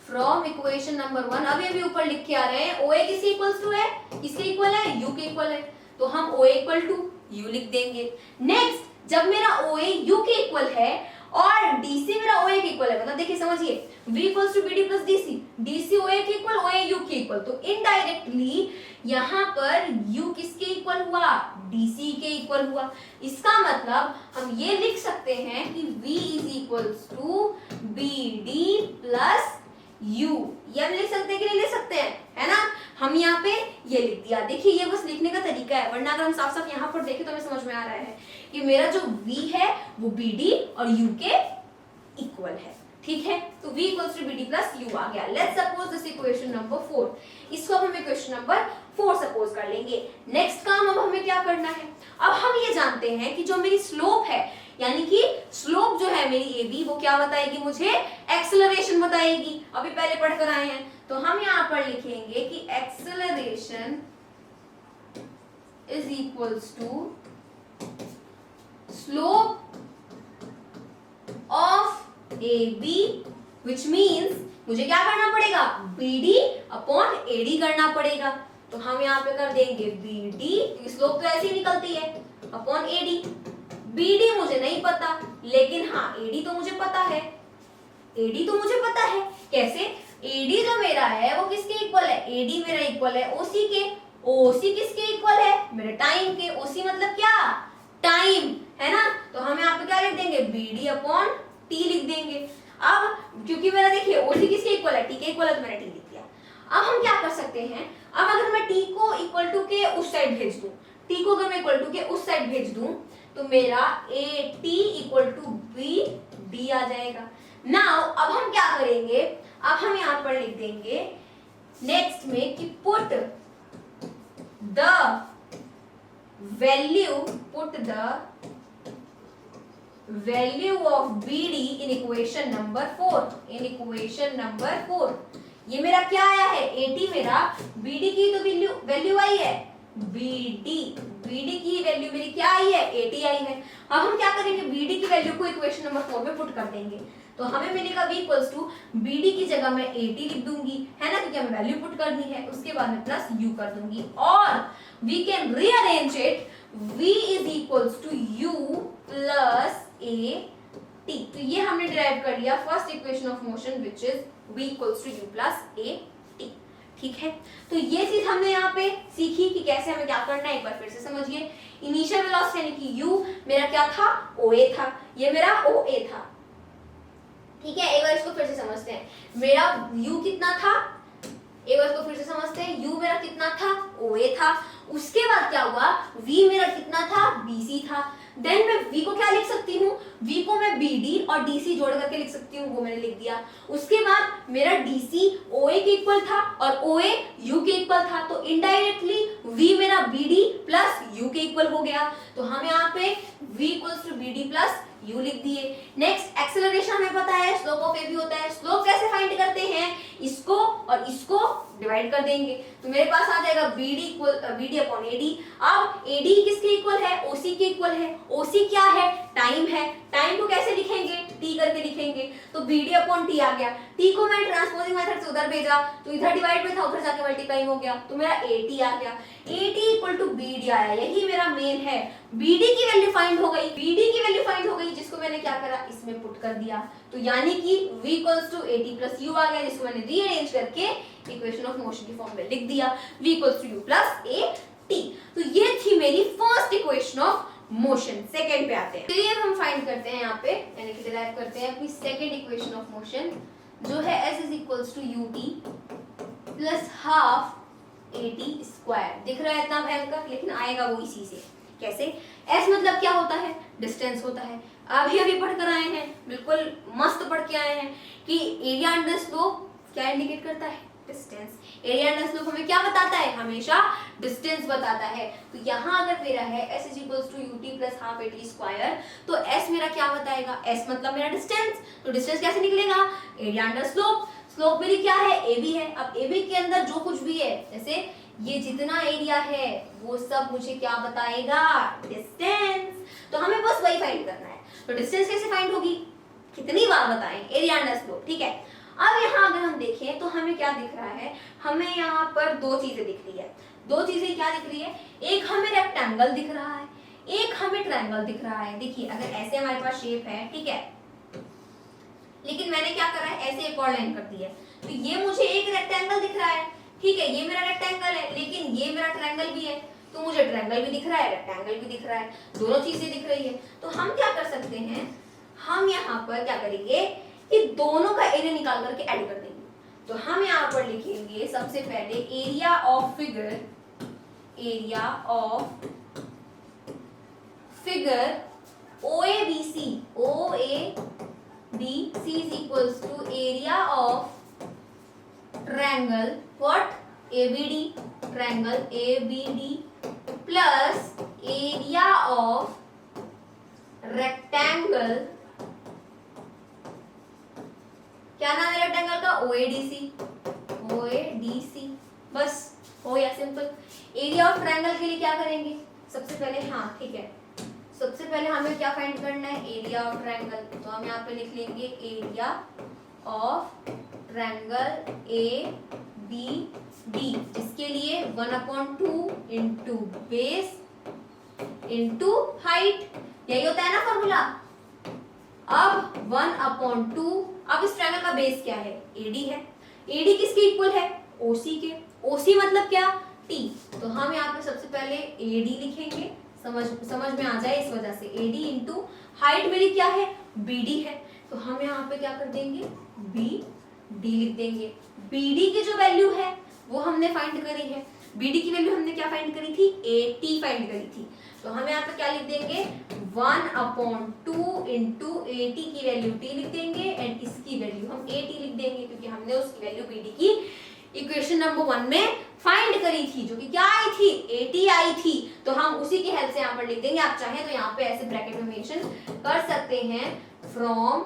from equation number 1 अभी अभी ऊपर लिख के आ रहे हैं OA किसके इक्वल्स टू है, किसके इक्वल है, U के इक्वल है, तो हम OA इक्वल टू U लिख देंगे। नेक्स्ट जब मेरा OA U के इक्वल है और DC मेरा OA के इक्वल है, मतलब देखिए समझिए V equals to BD plus DC, DC OA के इक्वल, OA U के इक्वल, तो इनडायरेक्टली यहाँ पर U किसके इक्वल हुआ, DC के इक्वल हुआ। इसका मतलब हम ये लिख सकते हैं कि V is equals to BD plus U, ये हम लिख सकते हैं कि नहीं लिख सकते हैं, है ना। हम यहाँ पे ये लिख दिया। देखिए ये बस लिखने का तरीका है, वरना अगर हम साफ साफ यहाँ पर देखें तो हमें समझ में आ रहा है कि मेरा जो V है वो BD और U के इक्वल है, ठीक है। तो V equals to BD plus U आ गया। Let's suppose this equation number 4, इसको अब हम इक्वेशन नंबर 4 सपोज कर लेंगे। नेक्स्ट काम अब हमें क्या करना है, अब हम ये जानते हैं कि जो मेरी स्लोप है, यानी कि स्लोप जो है मेरी AB, वो क्या बताएगी मुझे, एक्सेलरेशन बताएगी। अभी पहले पढ़कर आए हैं, तो हम यहाँ पर लिखेंगे कि acceleration is equals to slope of AB, which means मुझे क्या करना पड़ेगा, BD अपॉन AD करना पड़ेगा। तो हम यहाँ पे कर देंगे BD, स्लोप तो ऐसे ही निकलती है, अपॉन AD। BD मुझे नहीं पता, लेकिन हाँ AD तो मुझे पता है, AD तो मुझे पता है। कैसे, AD जो मेरा है वो किसके इक्वल है, AD मेरा इक्वल है OC के, OC किसके इक्वल है, मेरे टाइम के। OC मतलब क्या, टाइम, है ना। तो हम यहाँ पे क्या लिख देंगे, BD अपॉन T लिख देंगे। अब क्योंकि मेरा देखिए OC किसके इक्वल है, T के इक्वल है, तो मैंने T लिख दिया। अब हम क्या कर सकते हैं, अब अगर मैं T को इक्वल टू के उस साइड भेज दूं, T को अगर मैं इक्वल टू के उस साइड भेज दूं, तो मेरा AT इक्वल टू BD आ जाएगा। नाउ अब हम क्या करेंगे, अब हम यहाँ पर लिख देंगे नेक्स्ट में कि put the value of BD in equation number 4, in equation number 4। ये मेरा क्या आया है, AT मेरा, BD की तो वैल्यू आई है, BD की वैल्यू मेरी क्या आई है, AT आई है। अब हम क्या करेंगे, BD की वैल्यू को इक्वेशन नंबर 4 में पुट कर देंगे, तो हमें मिलेगा V इक्वल्स टू BD की जगह मैं AT लिख दूंगी, है ना, क्योंकि हमें वैल्यू पुट करनी है। उसके बाद में प्लस U कर दूंगी, और we can rearrange it, V is equals to U plus AT। तो ये हमने डिराइव कर लिया first equation of motion which is V equals to U plus AT, ठीक है। तो ये चीज हमने यहाँ पे सीखी कि कैसे हमें क्या करना है। एक बार फिर से समझिए, इनिशियल वेलोसिटी यानी कि U मेरा क्या था, OA था, ये मेरा OA था, ठीक है। एक बार इसको फिर से समझते हैं, मेरा U कितना था, एक बार इसको फिर से समझते हैं, U मेरा कितना था, OA था। उसके बाद क्या हुआ, V मेरा कितना था, BC था। देन मैं V को क्या लिख सकती हूँ, V को मैं BD और DC जोड़ करके लिख सकती हूँ, वो मैंने लिख दिया। उसके बाद मेरा DC OA के इक्वल था और OA U के इक्वल था, तो इनडायरेक्टली V मेरा BD प्लस U के इक्वल हो गया। तो हम यहाँ पे V equals to BD plus U लिख दिए। नेक्स्ट एक्सेलरेशन हमें पता है, स्लोप ऑफ AB होता है। स्लोप कैसे फाइंड करते हैं, इसको और इसको डिवाइड कर देंगे, तो मेरे पास आ जाएगा BD अपॉन AD। अब AD किसके इक्वल है, OC के इक्वल है। OC क्या है, टाइम है। टाइम को कैसे लिखेंगे, T करके लिखेंगे, तो BD अपॉन T आ गया। T को मैं ट्रांसपोजिंग मेथड से उधर भेजा, तो इधर डिवाइड में था, उधर जाके मल्टीप्लाई हो गया, तो मेरा AT आ गया। AT इक्वल टू BD आया, यही मेरा मेन है। BD की वैल्यू फाइंड हो गई, BD की वैल्यू फाइंड हो गई, जिसको मैंने क्या करा, इसमें पुट कर दिया, तो यानी कि V equals to AT plus U आ गया, जिसको मैंने रीअरेंज करके इक्वेशन ऑफ मोशन की फॉर्म में लिख दिया, V equals to U plus AT। तो ये थी मेरी first equation of motion. Second पे आते हैं, चलिए अब हम फाइंड करते हैं यहाँ पे, यानी कि डिराइव करते हैं अपनी सेकंड इक्वेशन ऑफ मोशन, जो है S is equals to UT plus half AT square. दिख रहा है इतना भयंकर, लेकिन आएगा वो इसी से। कैसे, S मतलब क्या होता है, डिस्टेंस होता है। अभी पढ़ कर आए हैं, बिल्कुल मस्त पढ़ के आए हैं कि एरिया अंडर स्लोप क्या इंडिकेट करता है, डिस्टेंस। एरिया अंडर स्लोप हमें क्या बताता है, हमेशा डिस्टेंस बताता है। तो यहाँ अगर मेरा है S is equals to UT plus half AT square, तो S मेरा क्या बताएगा, S मतलब मेरा डिस्टेंस, तो डिस्टेंस कैसे निकलेगा, एरिया अंडर स्लोप। स्लोप मेरी क्या है, ए बी है। अब ए बी के अंदर जो कुछ भी है, जैसे ये जितना एरिया है वो सब मुझे क्या बताएगा, डिस्टेंस। तो हमें बस वही फाइंड करना है। तो डिस्टेंस कैसे फाइंड होगी, कितनी बार बताएं, एरिया अंडर स्लोप, ठीक है। अब यहाँ अगर हम देखें तो हमें क्या दिख रहा है, हमें यहाँ पर दो चीजें दिख रही है। दो चीजें क्या दिख रही है, एक हमें रेक्टेंगल दिख रहा है, एक हमें ट्रायंगल दिख रहा है। देखिए अगर ऐसे हमारे पास शेप है, ठीक है, लेकिन मैंने क्या करा है, ऐसे एक और लाइन कर दी है, तो ये मुझे एक रेक्टेंगल दिख रहा है, ठीक है, ये मेरा रेक्टेंगल है, लेकिन ये मेरा ट्रायंगल भी है, तो मुझे ट्रायंगल भी दिख रहा है, रेक्टेंगल भी दिख रहा है, दोनों चीजें दिख रही है। तो हम क्या कर सकते हैं, हम यहाँ पर क्या करेंगे कि दोनों का एरिया निकाल करके ऐड कर देंगे। तो हम यहाँ पर लिखेंगे सबसे पहले area of figure, area of figure OABC, OABC is equals to area of triangle what, ABD, triangle ABD plus area of rectangle, क्या नाम है रेक्टेंगल का, OADC, OADC, बस हो गया सिंपल। एरिया ऑफ ट्रायंगल के लिए क्या करेंगे, सबसे पहले, हाँ ठीक है, सबसे पहले हमें क्या फाइंड करना है, एरिया ऑफ ट्रायंगल। तो हम यहाँ पे लिख लेंगे एरिया ऑफ ट्रायंगल ABD, जिसके लिए 1/2 इंटू बेस इंटू हाइट, यही होता है ना फॉर्मूला। अब 1/2, अब इस ट्रायंगल का बेस क्या है, AD है। AD किसके इक्वल है, OC के। OC मतलब क्या, T। तो हम यहाँ पे सबसे पहले AD लिखेंगे, समझ में आ जाए इस वजह से, AD इंटू हाइट मेरी क्या है, BD है, तो हम यहाँ पे क्या कर देंगे, BD लिख देंगे। BD की जो वैल्यू है वो हमने फाइंड करी है, BD की वैल्यू हमने क्या फाइंड करी थी, AT फाइंड करी थी। तो हम यहाँ पे क्या लिख देंगे, 1/2 इंटू AT की वैल्यू T लिख देंगे, एंड इसकी वैल्यू हम AT लिख देंगे, क्योंकि हमने उसकी वैल्यू BD की इक्वेशन नंबर 1 में फाइंड करी थी, जो कि क्या आई थी, AT आई थी। तो हम उसी की हेल्प से यहाँ पर लिख देंगे। आप चाहें तो यहाँ पे ऐसे ब्रैकेट में मेंशन कर सकते हैं, from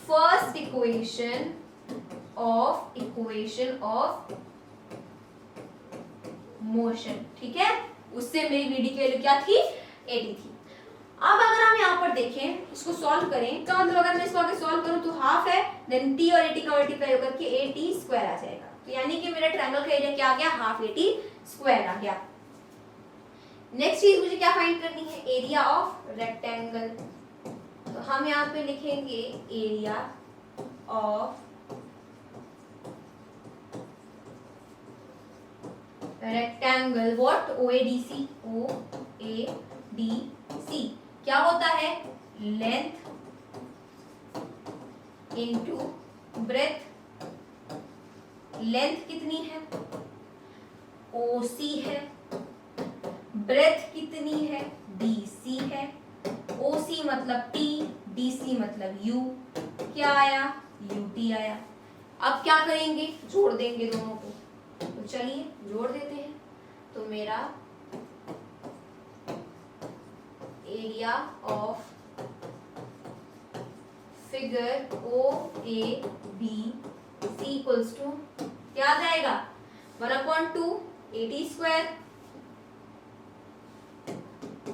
first equation of motion, ठीक है, उससे मेरी BD की वैल्यू क्या थी, AT थी। अब अगर हम यहाँ पर देखें, इसको सॉल्व करें, तो मतलब अगर मैं इसको आगे सॉल्व करूं तो हाफ है, देन T और AT का मल्टीप्लाई होकर के AT स्क्वायर आ जाएगा। तो यानी कि मेरा ट्रायंगल का एरिया क्या आ गया, हाफ AT स्क्वायर आ गया। नेक्स्ट चीज मुझे क्या फाइंड करनी है, एरिया ऑफ रेक्टेंगल। तो हम यहाँ पे लिखेंगे area of rectangle, what, OADC, OADC क्या होता है, लेंथ इंटू ब्रेथ। लेंथ कितनी है, OC है, ब्रेथ कितनी है, BC है। OC मतलब T, DC मतलब U, क्या आया, UT आया। अब क्या करेंगे, जोड़ देंगे दोनों को। तो चलिए जोड़ देते हैं। तो मेरा area of figure OABC equals to क्या आ जाएगा, 1/2 AT square,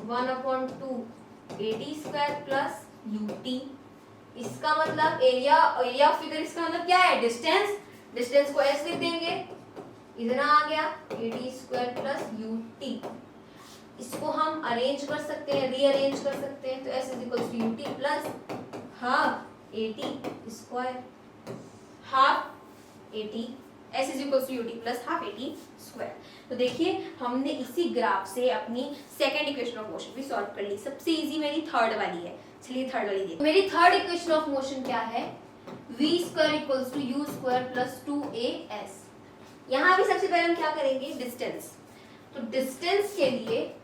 1/2 AT square plus UT। इसका मतलब एरिया ऑफ फिगर, इसका मतलब क्या है, डिस्टेंस। डिस्टेंस को ऐसे लिख देंगे, इतना आ गया AT स्क्वायर प्लस UT। इसको हम अरेंज कर सकते हैं, रीअरेंज कर सकते हैं। तो S is equals to UT plus half AT square, half AT, S is equals to UT plus half AT square. तो देखिए हमने इसी ग्राफ से अपनी सेकंड इक्वेशन ऑफ मोशन भी सॉल्व कर ली। सबसे इजी मेरी थर्ड वाली है, चलिए थर्ड वाली देखिए। मेरी थर्ड इक्वेशन ऑफ मोशन क्या है, V square equals to U square plus 2AS। यहाँ भी सबसे पहले हम क्या करेंगे, डिस्टेंस। तो डिस्टेंस के लिए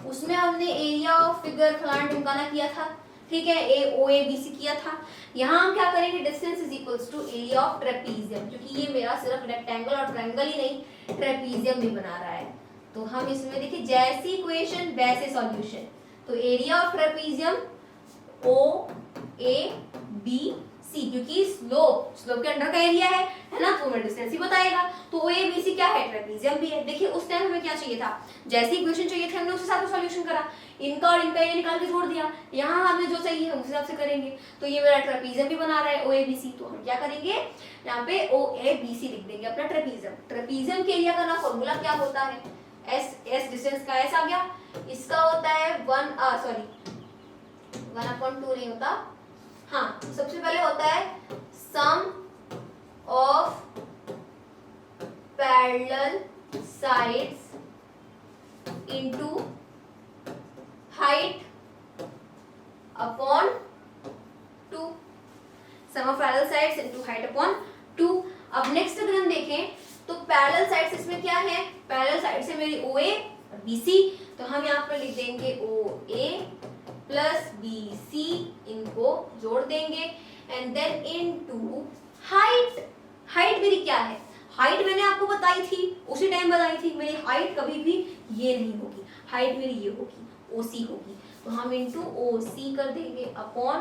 उसमें हमने एरिया ऑफ फिगर फलाना ढिमकाना किया था, ठीक है, OABC किया था। यहाँ हम क्या करेंगे, distance is equals to area of trapezium, क्योंकि ये मेरा सिर्फ रेक्टेंगल और ट्रायंगल ही नहीं, ट्रेपीजियम भी बना रहा है। तो हम इसमें देखिए जैसी इक्वेशन वैसे सॉल्यूशन। तो एरिया ऑफ ट्रेपीजियम OABC सी, क्योंकि स्लोप के अंडर का एरिया है ना, तो हमें डिस्टेंस ही बताएगा। तो ओ ए बी सी क्या है, ट्रेपेजियम भी है। देखिए उस टाइम हमें क्या चाहिए था, जैसी इक्वेशन चाहिए थी हमने उस हिसाब से सॉल्यूशन करा, इनका और इनका ये निकाल के जोड़ दिया। यहाँ हमें जो चाहिए हम उस हिसाब से करेंगे। तो ये मेरा ट्रेपेजियम भी बना रहा है ओ ए बी सी, तो हम क्या करेंगे, यहाँ पे ओ ए बी सी लिख देंगे अपना ट्रेपेजियम। ट्रेपेजियम के एरिया का ना फॉर्मूला क्या होता है, एस डिस्टेंस का एस आ गया, इसका होता है 1/2 नहीं होता, हाँ सबसे पहले होता है sum of parallel sides into height upon 2, sum of parallel sides into height upon 2। अब नेक्स्ट अगर हम देखें तो पैरेलल साइड्स इसमें क्या है, पैरेलल साइड से मेरी ओ ए और बी सी, तो हम यहाँ पर लिख देंगे ओ ए प्लस बी सी, इनको जोड़ देंगे and then into height. Height मेरी क्या है, हाइट मैंने आपको बताई थी, उसी टाइम बताई थी, मेरी हाइट कभी भी ये नहीं होगी, हाइट मेरी ये होगी, ओसी होगी। तो हम इनटू ओसी कर देंगे अपॉन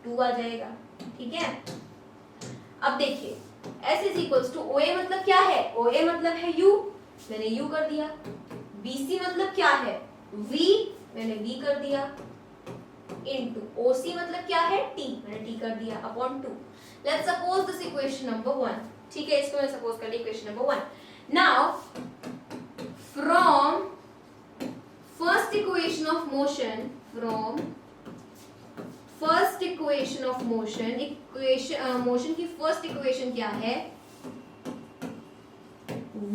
2 आ जाएगा, ठीक है। अब देखिए S is equals to O A मतलब क्या है, ओ ए मतलब है U, मैंने U कर दिया। BC मतलब क्या है, V, मैंने V कर दिया। इनटू OC मतलब क्या है, T, मैंने T कर दिया upon 2। Let's suppose this equation number 1, ठीक है, इसको मैं सपोज कर ली equation number 1। Now from first equation of motion, from first equation of motion, motion की फर्स्ट इक्वेशन क्या है,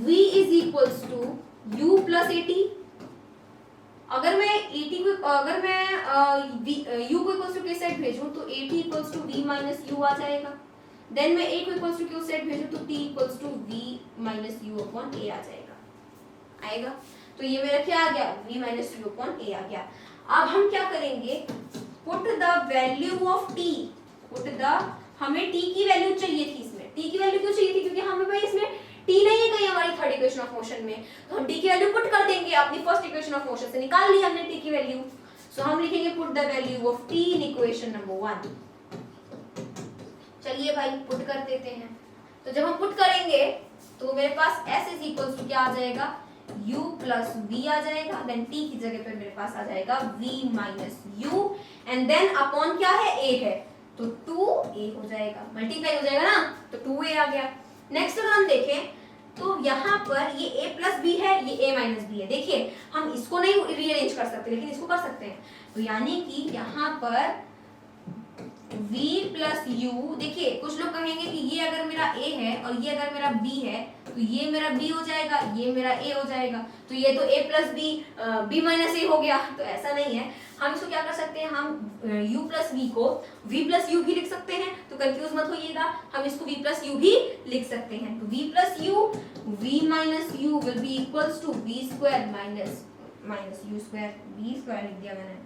v is equals to u plus A t. अगर मैं et को, अगर मैं u को इक्वल्स टू किस साइड भेजूं तो at equals to v minus u आ जाएगा। देन मैं a को इक्वल्स टू किस साइड भेजूं तो t equals to v minus u upon a आ जाएगा, आएगा। तो ये मेरा क्या आ गया, v minus u upon a आ गया। अब हम क्या करेंगे, put the value of t, put the, हमें t की वैल्यू चाहिए थी इसमें। t की वैल्यू क्यों चाहिए थी, क्योंकि हमें भाई इसमें t नहीं है कहीं हमारी थर्ड इक्वेशन ऑफ मोशन में, तो हम t की वैल्यू पुट कर देंगे, अपनी फर्स्ट इक्वेशन ऑफ मोशन से निकाल ली हमने t की वैल्यू। सो हम लिखेंगे put the value of t in equation number 1। चलिए भाई पुट कर देते हैं। तो जब हम पुट करेंगे तो मेरे पास s इज इक्वल्स टू क्या आ जाएगा, u प्लस v आ जाएगा, देन t की जगह पर मेरे पास आ जाएगा v minus u, and then upon क्या है, a है, तो 2a हो जाएगा, मल्टीप्लाई हो जाएगा ना, तो 2a आ गया। नेक्स्ट अगर हम देखें तो यहाँ पर ये a प्लस बी है, ये a माइनस बी है। देखिए हम इसको नहीं रीअरेंज कर सकते, लेकिन इसको कर सकते हैं। तो यानी कि यहाँ पर v प्लस u, देखिए कुछ लोग कहेंगे कि ये अगर मेरा a है और ये अगर मेरा b है तो ये मेरा b हो जाएगा, ये मेरा a हो जाएगा, तो ये तो a plus b, b minus a हो गया। तो ऐसा नहीं है, हम इसको क्या कर सकते हैं, हम u प्लस v को v प्लस u भी लिख सकते हैं, तो कंफ्यूज मत होइएगा, हम इसको v प्लस u भी लिख सकते हैं। तो v plus u, v minus u will be equals to v square minus u square, v square लिख दिया मैंने,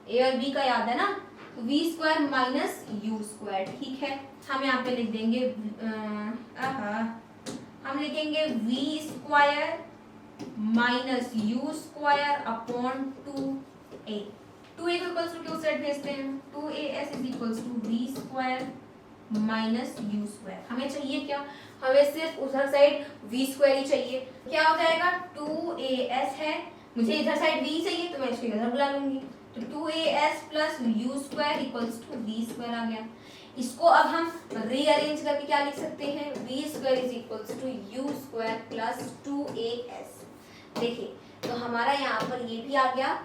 a और b का याद है ना, तो v square minus u square, ठीक है। हम यहाँ पे लिख देंगे, हम लिखेंगे v square minus u square upon 2a। 2a को इक्वल्स टू क्यों सेट भेजते हैं, 2as is equals to v square minus u square. हमें चाहिए क्या, हमें सिर्फ उधर साइड v स्क्वायर ही चाहिए। क्या हो जाएगा, 2as है, मुझे इधर साइड v चाहिए तो मैं इसको इधर बुला लूंगी, तो 2as plus u square equals to v square आ गया। इसको अब हम रीअरेंज करके क्या लिख सकते हैं, v square is equals to u square plus 2as। देखिए तो हमारा यहाँ पर ये भी आ गया,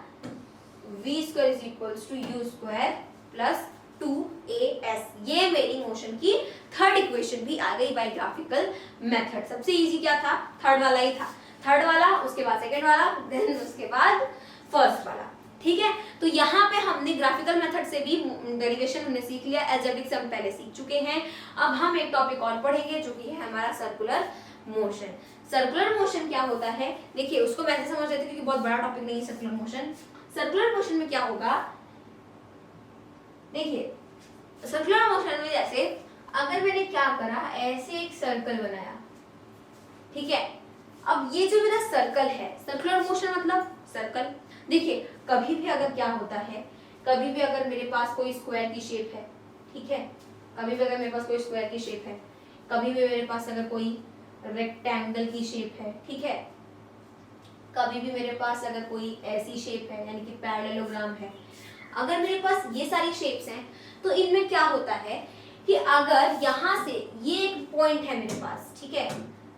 v square is equals to u square plus 2as। ये मेरी मोशन की थर्ड इक्वेशन भी आ गई बाय ग्राफिकल मेथड। सबसे इजी क्या था, थर्ड वाला ही था, थर्ड वाला, उसके बाद सेकंड वाला, देन उसके बाद फर्स्ट वाला, ठीक है। तो यहाँ पे हमने ग्राफिकल मेथड से भी डेरिवेशन हमने सीख लिया, अलजेब्रिक से हम पहले सीख चुके हैं। अब हम एक टॉपिक और पढ़ेंगे जो कि है हमारा सर्कुलर मोशन। सर्कुलर मोशन क्या होता है, देखिए उसको मैं ऐसे समझ रही थी क्योंकि बहुत बड़ा टॉपिक नहीं है सर्कुलर मोशन। सर्कुलर मोशन में क्या होगा, देखिए सर्कुलर मोशन में जैसे अगर मैंने क्या करा, ऐसे एक सर्कल बनाया, ठीक है। अब ये जो मेरा सर्कल है, सर्कुलर मोशन मतलब सर्कल। देखिए कभी भी अगर क्या होता है, कभी भी अगर मेरे पास कोई स्क्वायर की शेप है, ठीक है, कभी भी अगर मेरे पास कोई स्क्वायर की शेप है, कभी भी मेरे पास अगर कोई रेक्टेंगल की शेप है, ठीक है, कभी भी मेरे पास अगर कोई ऐसी शेप है यानी कि पैरेललोग्राम है, अगर मेरे पास ये सारी शेप्स हैं तो इनमें क्या होता है कि अगर यहाँ से ये एक पॉइंट है मेरे पास, ठीक है,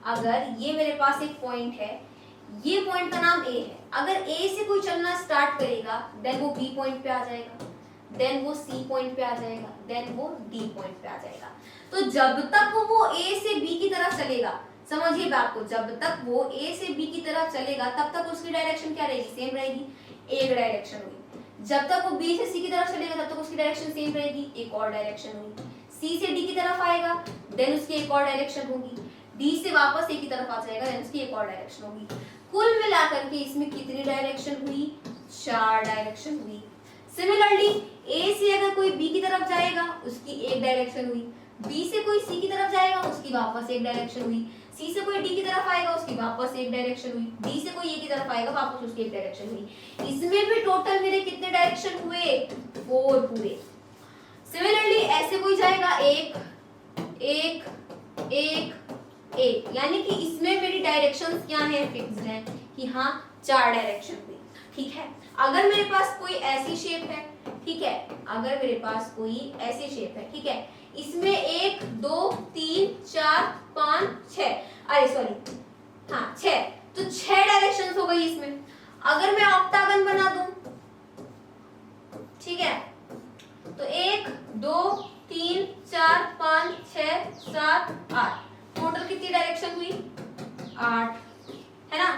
अगर ये मेरे पास एक पॉइंट है, ये पॉइंट का नाम ए है, अगर ए से कोई चलना स्टार्ट करेगा देन वो बी पॉइंट पे आ जाएगा, देन वो सी पॉइंट पे आ जाएगा, देन वो डी पॉइंट पे आ जाएगा। तो जब तक वो ए से बी की तरफ चलेगा, समझिए बात को, जब तक वो ए से बी की तरफ चलेगा तब तक उसकी डायरेक्शन क्या रहेगी, सेम रहेगी, एक डायरेक्शन हुई। जब तक वो बी से सी की तरफ चलेगा तब तक उसकी डायरेक्शन सेम रहेगी, एक और डायरेक्शन हुई। सी से डी की तरफ आएगा देन उसकी एक और डायरेक्शन होगी, डी से वापस ए की तरफ आ जाएगा देन उसकी एक और डायरेक्शन होगी। कुल मिलाकर के इसमें कितनी डायरेक्शन हुई, 4 डायरेक्शन हुई। सिमिलरली ए से अगर कोई बी की तरफ जाएगा उसकी एक डायरेक्शन हुई, बी से कोई सी की तरफ जाएगा उसकी वापस एक डायरेक्शन हुई, सी से कोई डी की तरफ आएगा उसकी वापस एक डायरेक्शन हुई, डी से कोई ए की तरफ आएगा वापस उसकी एक डायरेक्शन हुई। इसमें भी टोटल मेरे कितने डायरेक्शन हुए, 4 पूरे। सिमिलरली ऐसे कोई जाएगा एक एक एक एक, यानी कि इसमें मेरी डायरेक्शंस क्या है, फिक्स्ड है कि हाँ 4 डायरेक्शन हुई, ठीक है। अगर मेरे पास कोई ऐसी शेप है, ठीक है, अगर मेरे पास कोई ऐसी शेप है, ठीक है, इसमें 1 2 3 4 5 6, अरे सॉरी हाँ 6, तो 6 डायरेक्शंस हो गई इसमें। अगर मैं ऑक्टागन बना दूं, ठीक है, तो 1 2 3 4 5 6 7 8, टोटल कितनी डायरेक्शन हुई, 8, है ना।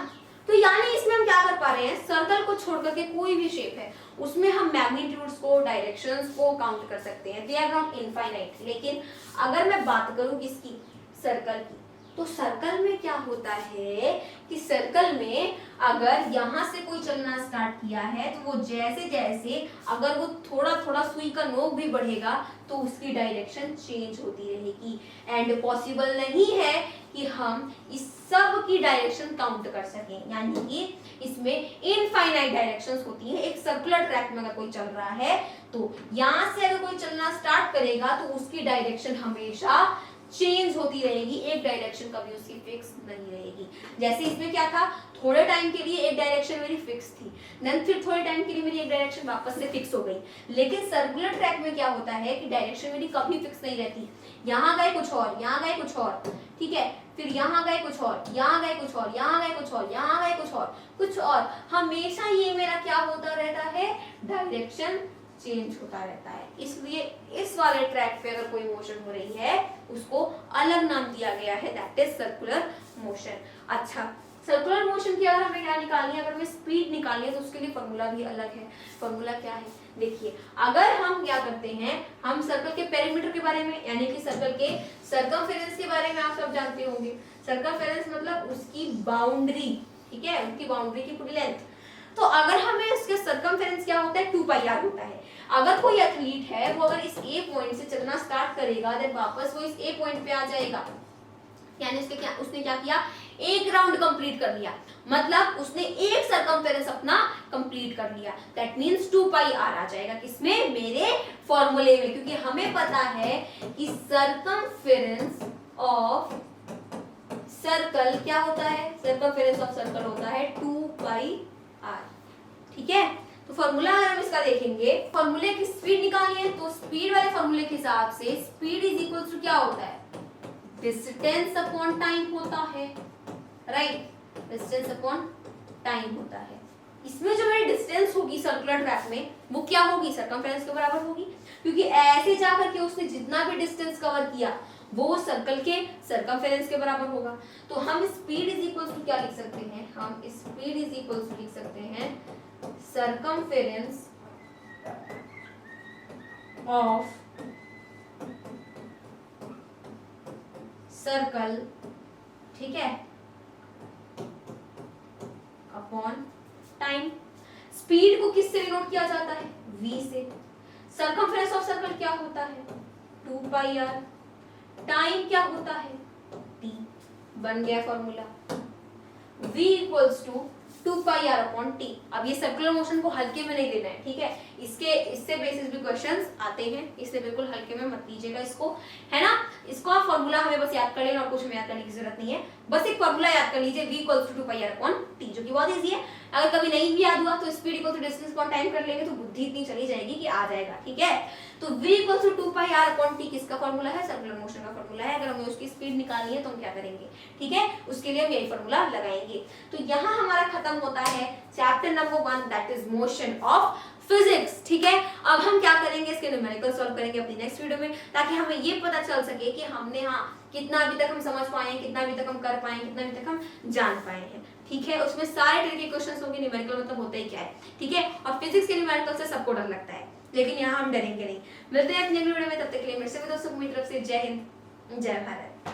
तो यानी इसमें हम क्या कर पा रहे हैं, सर्कल को छोड़कर के कोई भी शेप है उसमें हम मैग्नीट्यूड्स को, डायरेक्शंस को काउंट कर सकते हैं, दे आर नॉट इनफाइनाइट। लेकिन अगर मैं बात करूं किसकी, सर्कल की, तो सर्कल में क्या होता है कि सर्कल में अगर यहाँ से कोई चलना स्टार्ट किया है तो वो जैसे जैसे अगर वो थोड़ा थोड़ा सुई का नोक भी बढ़ेगा तो उसकी डायरेक्शन चेंज होती रहेगी। एंड पॉसिबल नहीं है कि हम इस सब की डायरेक्शन काउंट कर सकें, यानी कि इसमें इनफाइनाइट डायरेक्शंस होती हैं। एक सर्कुलर ट्रैक में अगर कोई चल रहा है तो यहाँ से अगर कोई चलना स्टार्ट करेगा तो उसकी डायरेक्शन हमेशा चेंज होती रहेगी, एक डायरेक्शन कभी उसकी फिक्स नहीं रहेगी। जैसे इसमें क्या था, थोड़े टाइम के लिए एक डायरेक्शन मेरी फिक्स थी, देन फिर थोड़े टाइम के लिए मेरी एक डायरेक्शन वापस से फिक्स हो गई। लेकिन सर्कुलर ट्रैक में क्या होता है कि डायरेक्शन मेरी कभी फिक्स नहीं रहती, यहाँ गए कुछ और, यहाँ गए कुछ और, ठीक है, फिर यहाँ गए कुछ और, यहाँ गए कुछ और, यहाँ गए कुछ और, यहाँ गए कुछ और, हमेशा ये मेरा क्या होता रहता है, डायरेक्शन चेंज होता रहता है। इसलिए इस वाले ट्रैक पे अगर कोई मोशन हो रही है उसको अलग नाम दिया गया है, दैट इज सर्कुलर मोशन। अच्छा, सर्कुलर मोशन की अगर हमें क्या निकालनी है, अगर हमें स्पीड निकालनी है तो उसके लिए फॉर्मूला भी अलग है। फॉर्मूला क्या है, देखिए, अगर हम क्या करते हैं, हम सर्कल के पेरीमीटर के बारे में यानी कि सर्कल के सर्कमफेरेंस के बारे में आप सब जानते होंगे। सर्कमफेरेंस मतलब उसकी बाउंड्री, ठीक है, उसकी बाउंड्री की पूरी लेंथ। तो अगर हमें उसके सर्कमफेरेंस क्या होता है, 2πr होता है। अगर कोई एथलीट है वो अगर इस ए पॉइंट से चलना स्टार्ट करेगा देन वापस वो इस ए पॉइंट पे आ जाएगा, यानी उसने क्या किया, एक राउंड कंप्लीट कर लिया, मतलब उसने एक सर्कमफेरेंस अपना कंप्लीट कर लिया। दैट मींस 2πr आ जाएगा किसमें, मेरे फॉर्मूले में, क्योंकि हमें पता है कि सर्कमफेरेंस ऑफ सर्कल क्या होता है, सर्कमफेरेंस ऑफ सर्कल होता है 2πr, ठीक है। तो फॉर्मूला अगर हम इसका देखेंगे, फॉर्मूले की स्पीड निकालनी है तो स्पीड वाले फॉर्मूले के हिसाब से स्पीड इज इक्वल टू क्या होता है, डिस्टेंस अपॉन टाइम होता है, राइट, डिस्टेंस अपॉन टाइम होता है। इसमें जो मेरी डिस्टेंस होगी सर्कुलर ट्रैक में वो क्या होगी, सर्कमफेरेंस के बराबर होगी, क्योंकि ऐसे जाकर के उसने जितना भी डिस्टेंस कवर किया वो सर्कल के सर्कमफेरेंस के बराबर होगा। तो हम स्पीड इज इक्वल टू क्या लिख सकते हैं, हम स्पीड इज इक्वल टू लिख सकते हैं सर्कमफेरेंस ऑफ सर्कल, ठीक है, अपॉन टाइम। स्पीड को किससे डिनोट किया जाता है, v से। सर्कमफेरेंस ऑफ सर्कल क्या होता है, 2πr। टाइम क्या होता है, t। बन गया formula, v equals to 2 pi R upon T. अब ये सर्कुलर मोशन को हल्के में नहीं लेना है, ठीक है, इससे बेसिस भी क्वेश्चंस आते हैं, इसलिए बिल्कुल हल्के में मत लीजिएगा इसको, है ना। इसको आप फॉर्मूला हमें बस याद कर लेना और कुछ हमें याद करने की जरूरत नहीं है, बस एक फॉर्मूला याद कर लीजिए v equals to 2 pi R upon T, जो कि बहुत इजी है। अगर कभी नहीं भी याद हुआ तो speed equal to distance upon time कर लेंगे तो बुद्धि इतनी चली जाएगी कि आ जाएगा, ठीक है। तो v equals to 2 pi R upon T किसका फॉर्मूला है, सर्कुलर मोशन का फॉर्मूला है। अगर हमें उसकी स्पीड निकालनी है तो हम क्या करेंगे, ठीक है, उसके लिए हम यही फॉर्मूला लगाएंगे। तो यहाँ हमारा खत्म होता है chapter number 1 that is motion of physics, ठीक है। अब हम क्या करेंगे, इसके न्यूमेरिकल सॉल्व करेंगे अपनी नेक्स्ट वीडियो में, ताकि हमें ये पता चल सके कि हमने कितना अभी तक हम समझ पाए हैं, कितना अभी तक हम कर पाए हैं, कितना अभी तक हम जान पाए हैं, ठीक है। उसमें सारे तरह के क्वेश्चंस होंगे, न्यूमेरिकल मतलब होता ही क्या है, ठीक है। और फिजिक्स के न्यूमेरिकल से सबको डर लगता है, लेकिन यहाँ हम डरेंगे नहीं। मिलते हैं अपने वीडियो में, तब तक के लिए मेरे से दोस्तों मेरी तरफ से जय हिंद, जय भारत।